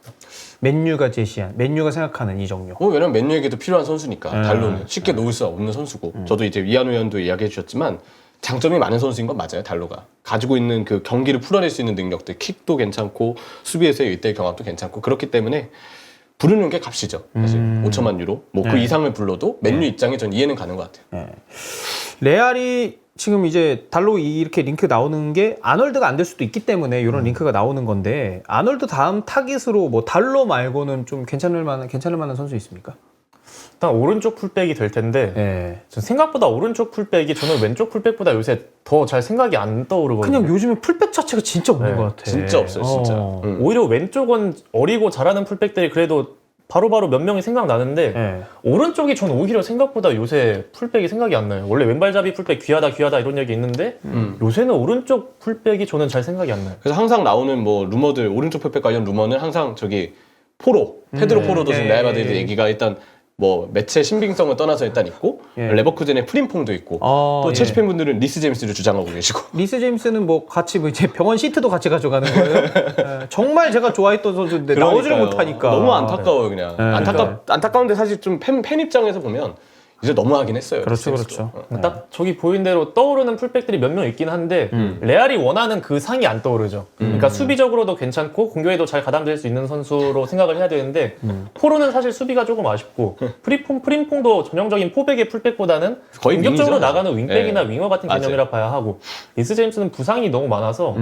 맨유가 제시한 맨유가 생각하는 이적료. 왜냐면 맨유에게도 필요한 선수니까 달로는 쉽게 놓을 수 없는 선수고 저도 이제 이한우 의원도 이야기해 주셨지만 장점이 많은 선수인 건 맞아요. 달로가 가지고 있는 그 경기를 풀어낼 수 있는 능력들 킥도 괜찮고 수비에서의 일대 경합도 괜찮고 그렇기 때문에 부르는 게 값이죠. 사실 5천만 유로 뭐 그 이상을 불러도 맨유 입장에 전 이해는 가는 것 같아요. 레알이 지금 이제 달로 이렇게 링크 나오는 게 아놀드가 안 될 수도 있기 때문에 이런 링크가 나오는 건데 아놀드 다음 타깃으로 뭐 달로 말고는 좀 괜찮을 만한 선수 있습니까? 일단 오른쪽 풀백이 될 텐데 네. 전 생각보다 오른쪽 풀백이 저는 왼쪽 풀백보다 요새 더 잘 생각이 안 떠오르거든요. 그냥 요즘에 풀백 자체가 진짜 없는 것 같아. 진짜 없어요, 진짜. 오히려 왼쪽은 어리고 잘하는 풀백들이 그래도 바로바로 몇 명이 생각나는데 네. 오른쪽이 전 오히려 생각보다 요새 풀백이 생각이 안 나요. 원래 왼발잡이 풀백 귀하다 이런 얘기 있는데 요새는 오른쪽 풀백이 저는 잘 생각이 안 나요. 그래서 항상 나오는 뭐 루머들 오른쪽 풀백 관련 루머는 항상 저기 페드로 포로도 지금 레알 마드리드 얘기가 일단 뭐 매체 신빙성을 떠나서 일단 있고 레버쿠젠의 프림퐁도 있고 또 첼시 팬분들은 리스 제임스를 주장하고 계시고 리스 제임스는 뭐 같이 뭐 이제 병원 시트도 같이 가져가는 거예요. 정말 제가 좋아했던 선수인데 나오지를 못하니까 너무 안타까워요 그냥. 안타까운데 사실 좀 팬 입장에서 보면 이제 너무하긴 했어요. 그렇죠. 딱 저기 보인 대로 떠오르는 풀백들이 몇 명 있긴 한데 레알이 원하는 그 상이 안 떠오르죠. 그러니까 수비적으로도 괜찮고 공격에도 잘 가담될 수 있는 선수로 생각을 해야 되는데 포로는 사실 수비가 조금 아쉽고 프림퐁도 전형적인 포백의 풀백보다는 거의 공격적으로 윙이죠. 나가는 윙백이나 네. 윙어 같은 맞아요. 개념이라 봐야 하고 리스 제임스는 부상이 너무 많아서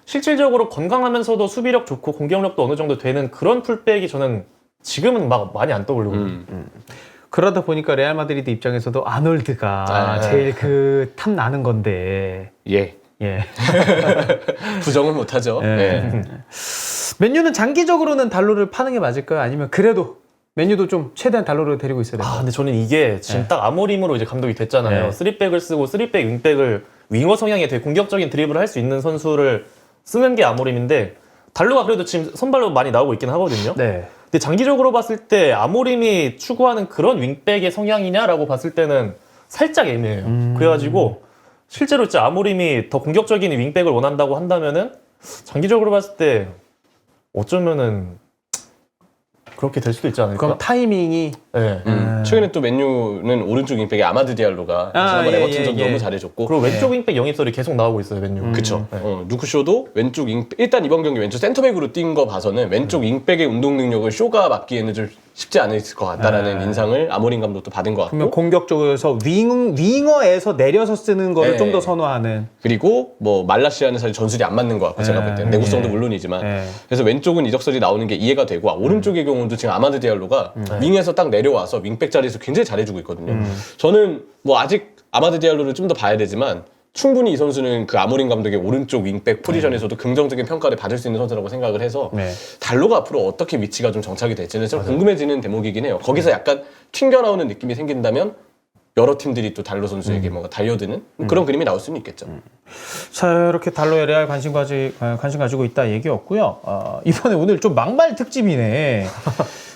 실질적으로 건강하면서도 수비력 좋고 공격력도 어느 정도 되는 그런 풀백이 저는 지금은 막 많이 안 떠오르거든요. 그러다 보니까 레알 마드리드 입장에서도 아놀드가 제일 그 탐 나는 건데 예. 부정은 못하죠. 맨유는 장기적으로는 달로를 파는 게 맞을까요? 아니면 그래도 맨유도 좀 최대한 달로를 데리고 있어야 될까요? 근데 저는 이게 지금 딱 아모림으로 이제 감독이 됐잖아요. 3백을 쓰고 3백 윙백을 윙어 성향의 되게 공격적인 드리블을 할 수 있는 선수를 쓰는 게 아모림인데 달로가 그래도 지금 선발로 많이 나오고 있긴 하거든요. 네. 근데 장기적으로 봤을 때 아모림이 추구하는 그런 윙백의 성향이냐라고 봤을 때는 살짝 애매해요. 그래가지고 실제로 진짜 아모림이 더 공격적인 윙백을 원한다고 한다면은 장기적으로 봤을 때 어쩌면은 그렇게 될 수도 있지 않을까? 그럼 타이밍이 네. 최근에 또 맨유는 오른쪽 윙백에 아마드 디알로가 지난번 에버튼전도 너무 잘해줬고 그리고 왼쪽 윙백 영입설이 계속 나오고 있어요, 맨유. 그쵸. 누쿠쇼도 왼쪽 윙백 일단 이번 경기 왼쪽 센터백으로 뛴 거 봐서는 왼쪽 윙백의 운동 능력을 쇼가 맡기에는 좀 쉽지 않을 것 같다라는 인상을 아모린 감독도 받은 것 그러면 같고 공격적으로서 윙어에서 내려서 쓰는 거를 네. 좀 더 선호하는 그리고 뭐 말라시아는 사실 전술이 안 맞는 것 같고 제가 볼 때는 내구성도 물론이지만 그래서 왼쪽은 이적설이 나오는 게 이해가 되고 오른쪽의 경우도 지금 아마드 디알로가 윙에서 딱 내려와서 윙백 자리에서 굉장히 잘해주고 있거든요. 저는 뭐 아직 아마드 디알로를 좀 더 봐야 되지만 충분히 이 선수는 그 아모린 감독의 오른쪽 윙백 포지션에서도 긍정적인 평가를 받을 수 있는 선수라고 생각을 해서 달로가 앞으로 어떻게 위치가 좀 정착이 될지는 좀 궁금해지는 대목이긴 해요. 거기서 약간 튕겨 나오는 느낌이 생긴다면 여러 팀들이 또 달로 선수에게 뭔가 달려드는 그런 그림이 나올 수는 있겠죠. 자, 이렇게 달로에 레알 관심 가지고 있다 얘기였고요. 이번에 오늘 좀 막말 특집이네.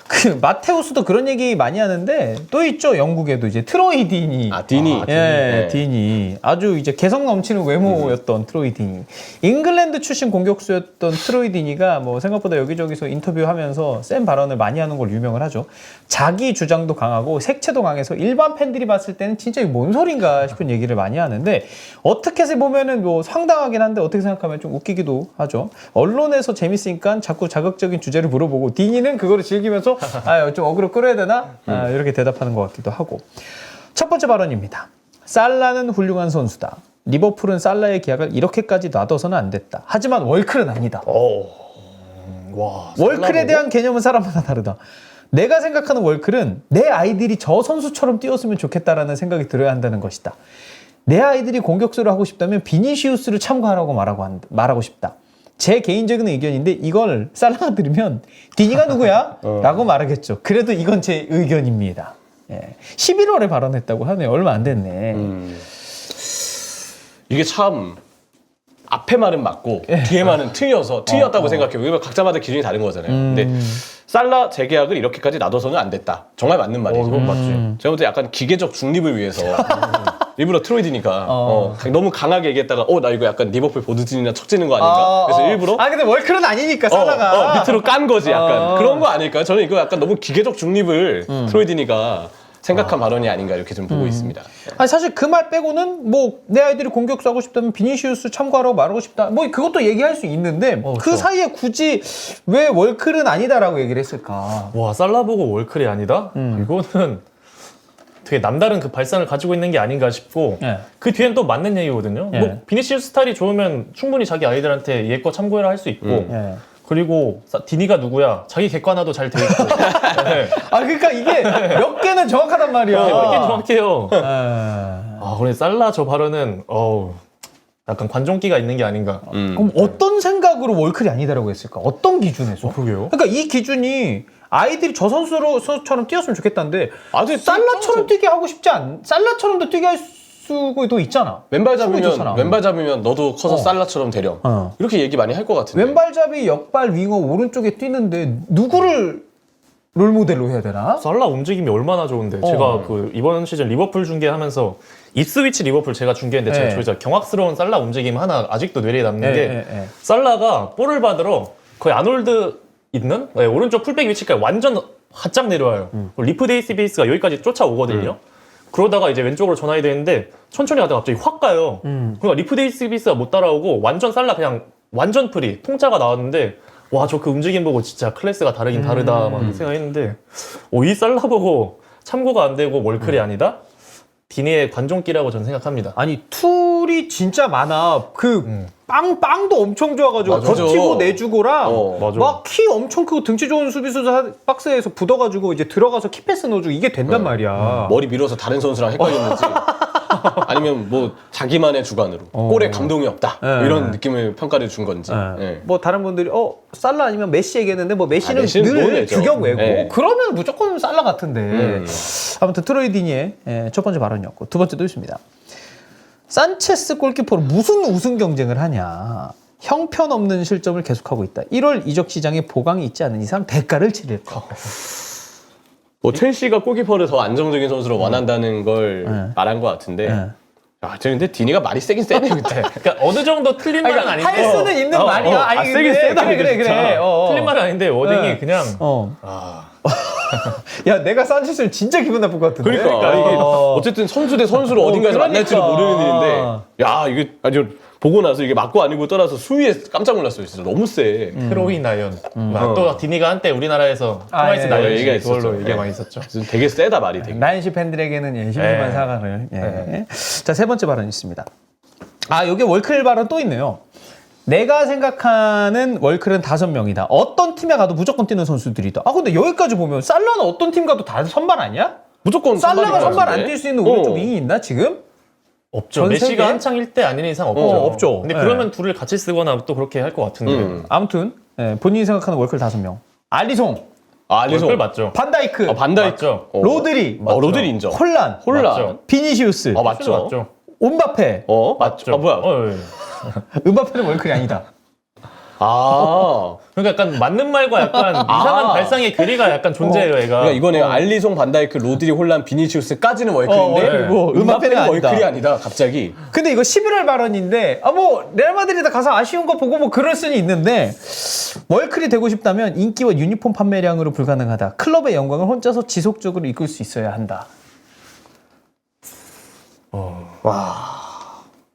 그 마테우스도 그런 얘기 많이 하는데 또 있죠. 영국에도 이제 트로이 디니. 디니. 예, 디니. 아주 이제 개성 넘치는 외모였던 트로이 디니. 잉글랜드 출신 공격수였던 트로이 디니가 뭐 생각보다 여기저기서 인터뷰하면서 센 발언을 많이 하는 걸 유명을 하죠. 자기 주장도 강하고 색채도 강해서 일반 팬들이 봤을 때는 진짜 이게 뭔 소린가 싶은 얘기를 많이 하는데 어떻게 보면은 뭐 상당하긴 한데 어떻게 생각하면 좀 웃기기도 하죠. 언론에서 재밌으니까 자꾸 자극적인 주제를 물어보고 디니는 그거를 즐기면서 좀 어그로 끌어야 되나? 이렇게 대답하는 것 같기도 하고. 첫 번째 발언입니다. 살라는 훌륭한 선수다. 리버풀은 살라의 계약을 이렇게까지 놔둬서는 안 됐다. 하지만 월클은 아니다. 와, 월클에 대한 개념은 사람마다 다르다. 내가 생각하는 월클은 내 아이들이 저 선수처럼 뛰었으면 좋겠다라는 생각이 들어야 한다는 것이다. 내 아이들이 공격수를 하고 싶다면 비니시우스를 참고하라고 말하고 싶다. 제 개인적인 의견인데 이걸 살라가 들으면 디니가 누구야? 라고 말하겠죠. 그래도 이건 제 의견입니다. 예. 11월에 발언했다고 하네요. 얼마 안 됐네. 이게 참 앞에 말은 맞고 뒤에 말은 틀렸다고 생각해요. 이거 각자마다 기준이 다른 거잖아요. 근데 살라 재계약을 이렇게까지 놔둬서는 안 됐다. 정말 맞는 말이죠. 이건 맞지. 제가 볼 때 약간 기계적 중립을 위해서 일부러 트로이디니까 너무 강하게 얘기했다가 나 이거 약간 리버풀 보드진이나 척지는 거 아닌가? 그래서 일부러 근데 월클은 아니니까 살라가 밑으로 깐 거지 약간 그런 거 아닐까요? 저는 이거 약간 너무 기계적 중립을 트로이디니가 생각한 발언이 아닌가 이렇게 좀 보고 있습니다. 아니 사실 그 말 빼고는 뭐 내 아이들이 공격수 하고 싶다면 비니시우스 참고하라고 말하고 싶다. 뭐 그것도 얘기할 수 있는데 그 그렇죠. 사이에 굳이 왜 월클은 아니다라고 얘기를 했을까? 와, 살라 보고 월클이 아니다? 이거는 되게 남다른 그 발상을 가지고 있는 게 아닌가 싶고 예. 그 뒤엔 또 맞는 얘기거든요. 예. 뭐 비니시우스 스타일이 좋으면 충분히 자기 아이들한테 얘 거 참고해라 할 수 있고 예. 그리고 디니가 누구야? 자기 객관화도 잘 돼 있고 네. 그러니까 이게 몇 개는 정확하단 말이야. 이렇게 정확해요. 예. 그래 살라 저 발언은 약간 관종기가 있는 게 아닌가. 그럼 어떤 생각으로 월클이 아니다라고 했을까? 어떤 기준에서? 그러게요. 그러니까 이 기준이 아이들이 저 선수처럼 뛰었으면 좋겠다는데 아주 살라처럼 뛰게 하고 싶지 살라처럼도 뛰게 할 수도 있잖아. 왼발 충분히 좋잖아. 잡으면 왼발 잡으면 너도 커서 살라처럼 되렴. 이렇게 얘기 많이 할 것 같은데. 왼발잡이 역발 윙어 오른쪽에 뛰는데 누구를 롤모델로 해야 되나? 살라 움직임이 얼마나 좋은데 제가 그 이번 시즌 리버풀 중계하면서 입스위치 리버풀 제가 중계했는데 제가 진짜 경악스러운 살라 움직임 하나 아직도 뇌리에 남는 게 살라가 볼을 받으러 거의 아놀드 있는 오른쪽 풀백 위치까지 완전 바짝 내려와요. 리프 데이비스가 여기까지 쫓아오거든요. 그러다가 이제 왼쪽으로 전환이 되는데 천천히 가다가 갑자기 확 가요. 그러니까 리프 데이비스가 못 따라오고 완전 살라 그냥 완전 프리 통짜가 나왔는데 와, 저 그 움직임 보고 진짜 클래스가 다르긴 다르다 막 생각했는데 이 살라 보고 참고가 안 되고 월클이 아니다? 디니의 관종기라고 저는 생각합니다. 아니 툴이 진짜 많아. 빵도 엄청 좋아가지고 맞아. 버티고 내주고랑 맞아. 막 키 엄청 크고 등치 좋은 수비수 박스에서 붙어가지고 이제 들어가서 키패스 넣어주고 이게 된단 말이야. 머리 밀어서 다른 선수랑 헷갈렸는지 아니면 뭐 자기만의 주관으로 골에 감동이 없다 이런 느낌을 평가를 준 건지. 뭐 다른 분들이 살라 아니면 메시 얘기했는데 뭐 메시는 메시는 늘 모르겠죠. 규격 외고 네. 그러면 무조건 살라 같은데 아무튼 트로이 디니의 첫 번째 발언이었고 두 번째도 있습니다. 산체스 골키퍼로 무슨 우승 경쟁을 하냐. 형편없는 실점을 계속하고 있다. 1월 이적 시장에 보강이 있지 않은 이상 대가를 치를 거. 뭐 첼시가 골키퍼를 더 안정적인 선수로 원한다는 걸 말한 것 같은데. 근데 디니가 말이 세긴 세네 그때. 그러니까 어느 정도 틀린 말은 아닌데 할 수는 있는 말이야. 세긴 세다. 그래. 틀린 말은 아닌데 워딩이 그냥 야, 내가 산체스를 진짜 기분 나쁠 것 같은데. 그러니까 이게 어쨌든 선수 대 선수를 어딘가에서 만날지도 모르는 일인데 야 이게 아주 보고 나서 이게 맞고 아니고 떠나서 수위에 깜짝 놀랐어요. 진짜 너무 세. 크로이 나연. 또 디니가 한때 우리나라에서 트와이스 나연 얘기가 얘기가 그걸로 있었죠. 얘기가 많이 있었죠. 되게 세다 말이 되게. 나인시 팬들에게는 심심한 사과를. 자, 세 번째 발언 있습니다. 여기 월클 발언 또 있네요. 내가 생각하는 월클은 5명이다. 어떤 팀에 가도 무조건 뛰는 선수들이다. 근데 여기까지 보면 살라는 어떤 팀 가도 다 선발 아니야? 무조건 살라가 선발 안 같은데? 뛸 수 있는 오른쪽 윙이 있나 지금? 없죠. 전 메시가 세계에? 한창 일 때 아닌 이상 없죠. 없죠. 근데 네. 그러면 둘을 같이 쓰거나 또 그렇게 할 것 같은데. 아무튼 본인이 생각하는 월클 5명. 알리송, 알리송. 월클 맞죠. 반다이크, 반다이크. 맞죠. 로드리, 로드리 인정. 홀란, 맞죠. 비니시우스, 맞죠. 맞죠. 음바페. 맞죠. 뭐야. 예. 음바페는 월클이 아니다. 그러니까 약간 맞는 말과 약간 이상한 발상의 괴리가 약간 존재해요, 얘가. 그러니까 이거네요. 알리송, 반다이크, 로드리, 홀란, 비니시우스까지는 월클인데 그리고 음바페는 아니다. 월클이 아니다. 갑자기. 근데 이거 11월 발언인데 뭐 레알 마드리드 가서 아쉬운 거 보고 뭐 그럴 수는 있는데 월클이 되고 싶다면 인기와 유니폼 판매량으로 불가능하다. 클럽의 영광을 혼자서 지속적으로 이끌 수 있어야 한다.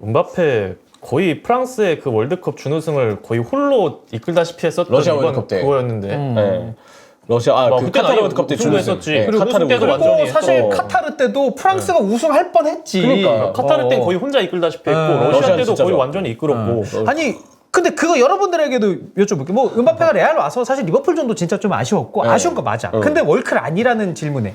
음바페 거의 프랑스의 그 월드컵 준우승을 거의 홀로 이끌다시피 했었던 러시아 이번 월드컵 때. 그거였는데. 네. 러시아 그 그때는 카타르 아예 월드컵 때 우승도 준우승. 했었지. 네, 그리고 카타르 우승 때도 월드컵. 완전히 그리고 사실 했어. 카타르 때도 프랑스가 우승할 뻔했지. 그러니까. 카타르 땐 거의 혼자 이끌다시피 했고 러시아 러시아는 때도 진짜 거의 좋았고. 완전히 이끌었고. 아니 근데 그거 여러분들에게도 여쭤볼게요. 뭐 음바페가 레알 와서 사실 리버풀전도 진짜 좀 아쉬웠고 아쉬운 거 맞아. 근데 월클 아니라는 질문에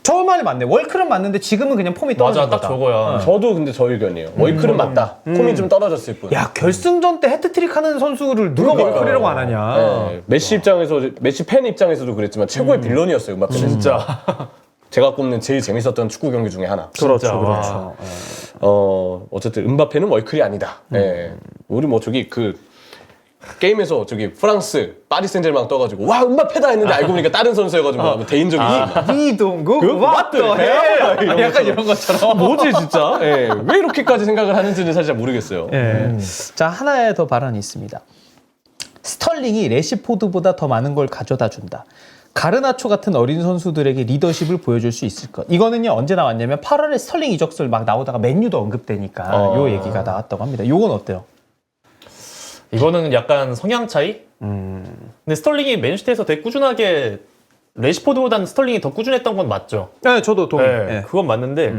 저 말이 맞네. 월클은 맞는데 지금은 그냥 폼이 떨어진 맞아, 거다. 딱 저거야. 저도 근데 저 의견이에요. 월클은 맞다. 폼이 좀 떨어졌을 뿐. 야 결승전 때 해트트릭 하는 선수를 누가 그러니까요. 월클이라고 안 하냐. 네. 메시 팬 입장에서도 그랬지만 최고의 빌런이었어요. 음바페는. 진짜. 제가 꼽는 제일 재밌었던 축구 경기 중에 하나. 그렇죠. 그렇죠. 어쨌든 음바페는 월클이 아니다. 예. 우리 뭐 저기 그 게임에서 저기 프랑스 파리 생제르맹 떠가지고 와 음바페다 했는데 알고 보니까 다른 선수여가지고 대인적인 이동국 what the hell? 약간 이런 것처럼. 뭐지 진짜? 예. 왜 이렇게까지 생각을 하는지는 사실 잘 모르겠어요. 예. 자 하나의 더 발언이 있습니다. 스털링이 레시포드보다 더 많은 걸 가져다 준다. 가르나초 같은 어린 선수들에게 리더십을 보여줄 수 있을 것. 이거는요 언제 나왔냐면 8월에 스털링 이적설 막 나오다가 맨유도 언급되니까 요 얘기가 나왔다고 합니다. 요건 어때요? 이거는 약간 성향 차이? 근데 스털링이 맨시티에서 되게 꾸준하게 레시포드보다는 스털링이 더 꾸준했던 건 맞죠. 네, 저도 동의해요. 네, 그건 맞는데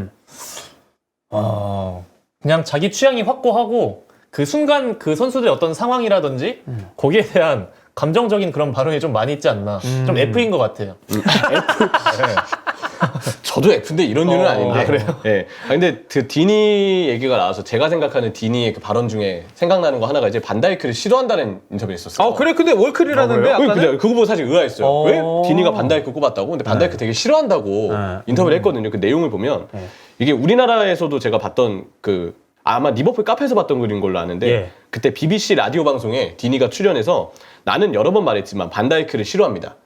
그냥 자기 취향이 확고하고 그 순간 그 선수들의 어떤 상황이라든지 거기에 대한 감정적인 그런 발언이 좀 많이 있지 않나. 좀 F인 것 같아요. 저도 F인데 이런 류는 아닌데. 그래요? 예. 근데 그 디니 얘기가 나와서 제가 생각하는 디니의 그 발언 중에 생각나는 거 하나가 이제 반다이크를 싫어한다는 인터뷰를 했었어요. 그래? 근데 월클이라는데 근데 그거 보고 사실 의아했어요. 어. 왜 디니가 반다이크 꼽았다고? 근데 반다이크 되게 싫어한다고 인터뷰를 했거든요. 그 내용을 보면 이게 우리나라에서도 제가 봤던 그 아마 리버풀 카페에서 봤던 글인 걸로 아는데 예. 그때 BBC 라디오 방송에 디니가 출연해서 나는 여러 번 말했지만 반다이크를 싫어합니다.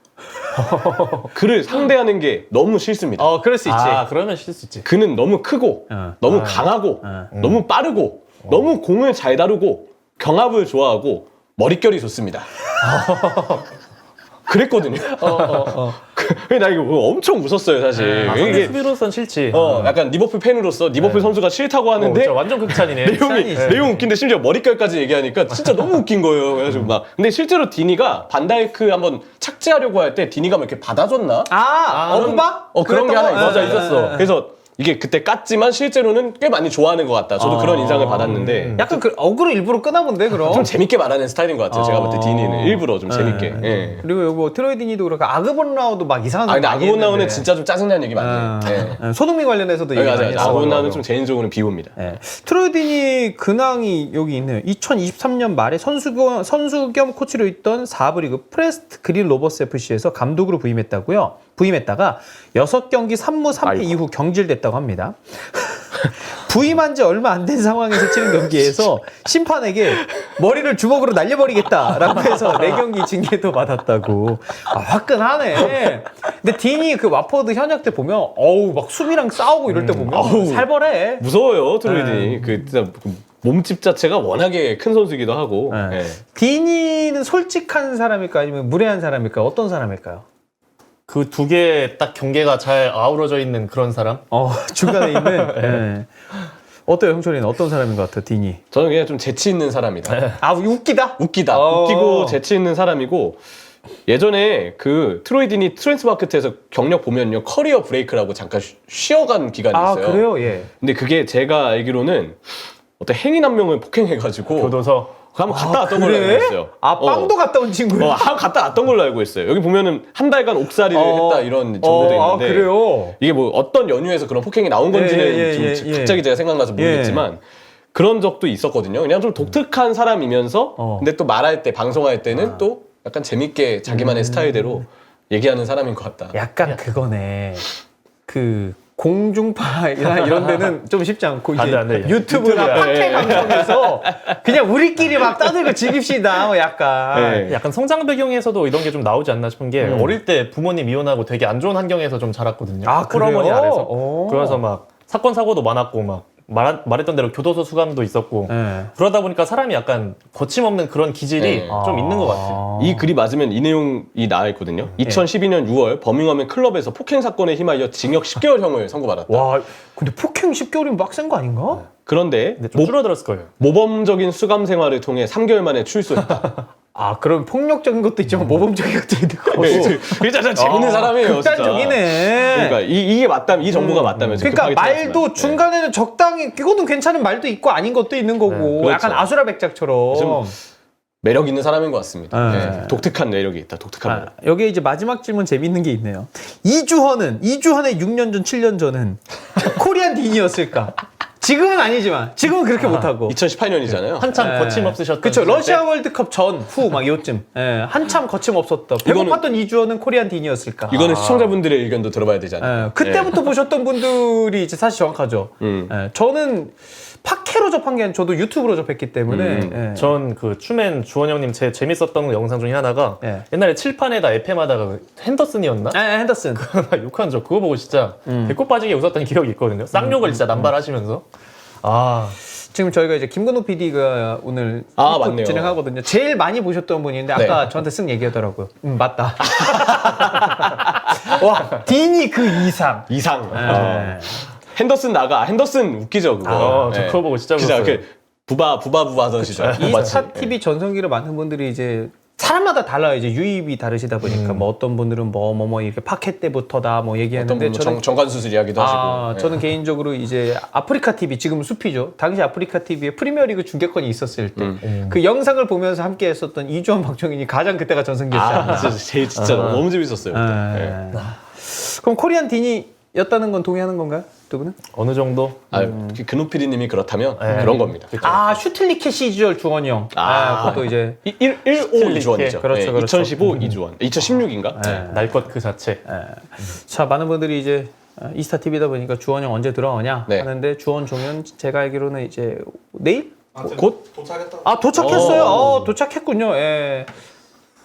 그를 상대하는 게 너무 싫습니다. 그럴 수 있지. 그러면 쉴 수 있지. 그는 너무 크고 너무 강하고 너무 빠르고 너무 공을 잘 다루고 경합을 좋아하고 머릿결이 좋습니다. 그랬거든요. 나 이거 엄청 웃었어요, 사실. 상대 이게 수비로선 싫지. 약간 리버풀 팬으로서 리버풀 선수가 싫다고 하는데 진짜 완전 극찬이네. 내용 웃긴데 심지어 머릿결까지 얘기하니까 진짜 너무 웃긴 거예요. 그래가지고 막 근데 실제로 디니가 반다이크 한번 착지하려고 할 때 디니가 막 이렇게 받아줬나? 어부바? 그런 게 하나 있었어. 맞아, 있었어. 그래서 이게 그때 깠지만 실제로는 꽤 많이 좋아하는 것 같다. 저도 그런 인상을 받았는데 약간 그 어그로 일부러 끄나본데 그럼. 좀 재밌게 말하는 스타일인 것 같아요. 제가 볼 때 디니는 일부러 좀 재밌게. 예. 그리고 요거 트로이디니도 그렇고 아그본라우도 막 이상한 거 근데 많이 아그본 나우는 했는데. 진짜 좀 짜증나는 얘기 많네요. 예. 손흥민 관련해서도 얘기 많이 맞아요. 했어요. 아그본 나우는 좀 개인적으로는 비호입니다. 트로이디니 근황이 여기 있네요. 2023년 말에 선수 겸 코치로 있던 4부 리그 프레스트 그린 로버스 FC에서 감독으로 부임했다가 6경기 3무 3패 이후 경질됐다고 합니다. 부임한 지 얼마 안 된 상황에서 치른 경기에서 심판에게 머리를 주먹으로 날려버리겠다라고 해서 4경기 징계도 받았다고. 화끈하네. 근데 디니 그 와포드 현역 때 보면 막 수비랑 싸우고 이럴 때 보면 살벌해. 무서워요, 트로이디니. 그 진짜 몸집 자체가 워낙에 큰 선수이기도 하고. 예. 디니는 솔직한 사람일까 아니면 무례한 사람일까 어떤 사람일까요? 그 두 개 딱 경계가 잘 아우러져 있는 그런 사람? 중간에 있는. 네. 어때요, 형철이는 어떤 사람인 것 같아요, 디니? 저는 그냥 좀 재치 있는 사람이다. 웃기다? 웃기고 재치 있는 사람이고 예전에 그 트로이디니 트랜스마크트에서 경력 보면요 커리어 브레이크라고 잠깐 쉬어간 기간이 있어요. 그래요? 예. 근데 그게 제가 알기로는 어떤 행인 한 명을 폭행해가지고 교도소. 한번 갔다 왔던 걸로 알고 있어요. 빵도 갔다 온 친구야? 갔다 왔던 걸로 알고 있어요. 여기 보면은 한 달간 옥살이를 했다 이런 정보도 있는데 그래요? 이게 뭐 어떤 연유에서 그런 폭행이 나온 건지는 지금 갑자기 제가 생각나서 모르겠지만 그런 적도 있었거든요. 그냥 좀 독특한 사람이면서 근데 또 말할 때 방송할 때는 또 약간 재밌게 자기만의 스타일대로 얘기하는 사람인 것 같다. 약간 그거네. 그 공중파나 이런 데는 좀 쉽지 않고 이제 안 돼. 유튜브나 유튜브야. 팟캐 방송에서 그냥 우리끼리 막 떠들고 즐깁시다. 뭐 약간. 네. 약간 성장 배경에서도 이런 게 좀 나오지 않나 싶은 게 어릴 때 부모님 이혼하고 되게 안 좋은 환경에서 좀 자랐거든요. 아, 그래요? 홀어머니 아래서. 오. 그래서 막 사건 사고도 많았고 막 말했던 대로 교도소 수감도 있었고 네. 그러다 보니까 사람이 약간 거침없는 그런 기질이 네. 좀 있는 것 같아요. 이 글이 맞으면 이 내용이 나와 있거든요. 2012년 6월 버밍엄의 클럽에서 폭행 사건에 휘말려 징역 10개월형을 선고받았다. 와, 근데 폭행 10개월이면 빡센 거 아닌가? 그런데 근데 좀 줄어들었을 거예요. 모범적인 수감 생활을 통해 3개월 만에 출소했다. 아, 그럼 폭력적인 것도 있지만 모범적인 것도 있는 거고. 진짜 재밌는 사람이에요. 진짜. 극단적이네. 그러니까 이게 맞다면 이 정보가 맞다면 그러니까 급하게 말도 틀렸지만. 중간에는 적당히 이거는 괜찮은 말도 있고 아닌 것도 있는 거고 그렇죠. 약간 아수라백작처럼. 좀 매력 있는 사람인 것 같습니다. 네. 네. 독특한 매력이 있다. 독특한 매력. 여기에 이제 마지막 질문 재밌는 게 있네요. 이주헌의 6년 전, 7년 전은 코리안 딘이었을까? 지금은 아니지만 지금은 그렇게 못하고. 2018년이잖아요. 한참 거침없으셨던 그쵸. 시절 때 러시아 월드컵 전, 후, 막 요쯤. 예, 한참 거침없었던. 배고팠던 이주헌은 코리안 딘이었을까? 이거는 시청자분들의 의견도 들어봐야 되잖아요. 예, 그때부터 보셨던 분들이 이제 사실 정확하죠. 예, 저는 팟캐로 접한 게 아니라 저도 유튜브로 접했기 때문에. 예. 전 그 추맨 주원 형님 제 재밌었던 영상 중에 하나가 예. 옛날에 칠판에다 FM하다가 그 핸더슨이었나? 핸더슨. 욕한 적 그거 보고 진짜 배꼽 빠지게 웃었던 기억이 있거든요. 쌍욕을 진짜 남발하시면서 아 지금 저희가 이제 김근호 PD가 오늘 맞네요. 진행하거든요. 제일 많이 보셨던 분인데 아까 네. 저한테 쓴 얘기하더라고요. 맞다. 와, 딘이 그 이상. 이상. 예. 핸더슨 나가. 핸더슨 웃기죠 그거. 저 그거 보고 진짜 진짜 웃었어요. 그 부바 하던 시절. 이스타 TV 전성기를 맡은 분들이 이제 사람마다 달라요. 이제 유입이 다르시다 보니까 뭐 어떤 분들은 뭐 이렇게 팟캐 때부터다 뭐 어떤 얘기하는데 분은 정관 수술 이야기도 하시고. 네. 저는 개인적으로 이제 아프리카 TV 지금 숲이죠. 당시 아프리카 TV에 프리미어리그 중계권이 있었을 때 그 영상을 보면서 함께 했었던 이주환 박정인이 가장 그때가 전성기였잖아요. 진짜 너무 재밌었어요. 그때. 네. 그럼 코리안 딘이였다는 건 동의하는 건가요? 두 분은? 어느 정도 근호 PD님이 그렇다면 그런 겁니다. 슈틸리케 시절 주원이 형. 그것도 이제 115 이주원이죠. 그렇죠, 그렇죠. 2015 이주원. 2016인가? 날 것 그 자체. 자, 많은 분들이 이제 이스타 TV다 보니까 주원 형 언제 들어오냐 네. 하는데 주원 종현 제가 알기로는 이제 내일? 곧? 도착했어요. 도착했군요. 예.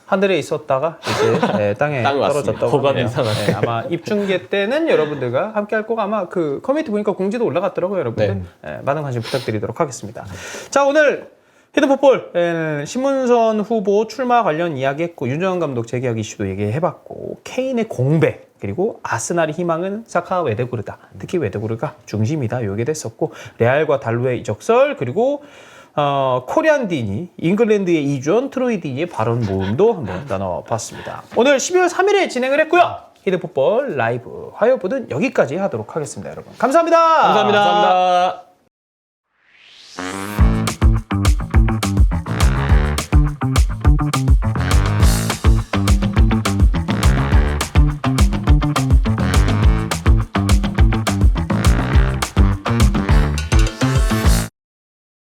하늘에 있었다가 이제 땅에 땅에 왔습니다. 떨어졌다고 호감이 하네요. 이상하네. 예, 아마 입중계 때는 여러분들과 함께 할 거고 아마 그 커뮤니티 보니까 공지도 올라갔더라고요, 여러분들. 예, 많은 관심 부탁드리도록 하겠습니다. 자, 오늘 히든풋볼 신문선 후보 출마 관련 이야기했고 윤정환 감독 재계약 이슈도 얘기해봤고 케인의 공백 그리고 아스날의 희망은 사카 웨데구르다. 특히 웨데구르가 중심이다. 얘기됐었고 레알과 달루의 이적설 그리고 코리안 딘이 잉글랜드의 이주원 트로이 딘의 발언 모음도 한번 나눠봤습니다. 오늘 12월 3일에 진행을 했고요. 히든풋볼 라이브 화요일은 여기까지 하도록 하겠습니다. 여러분 감사합니다. 감사합니다.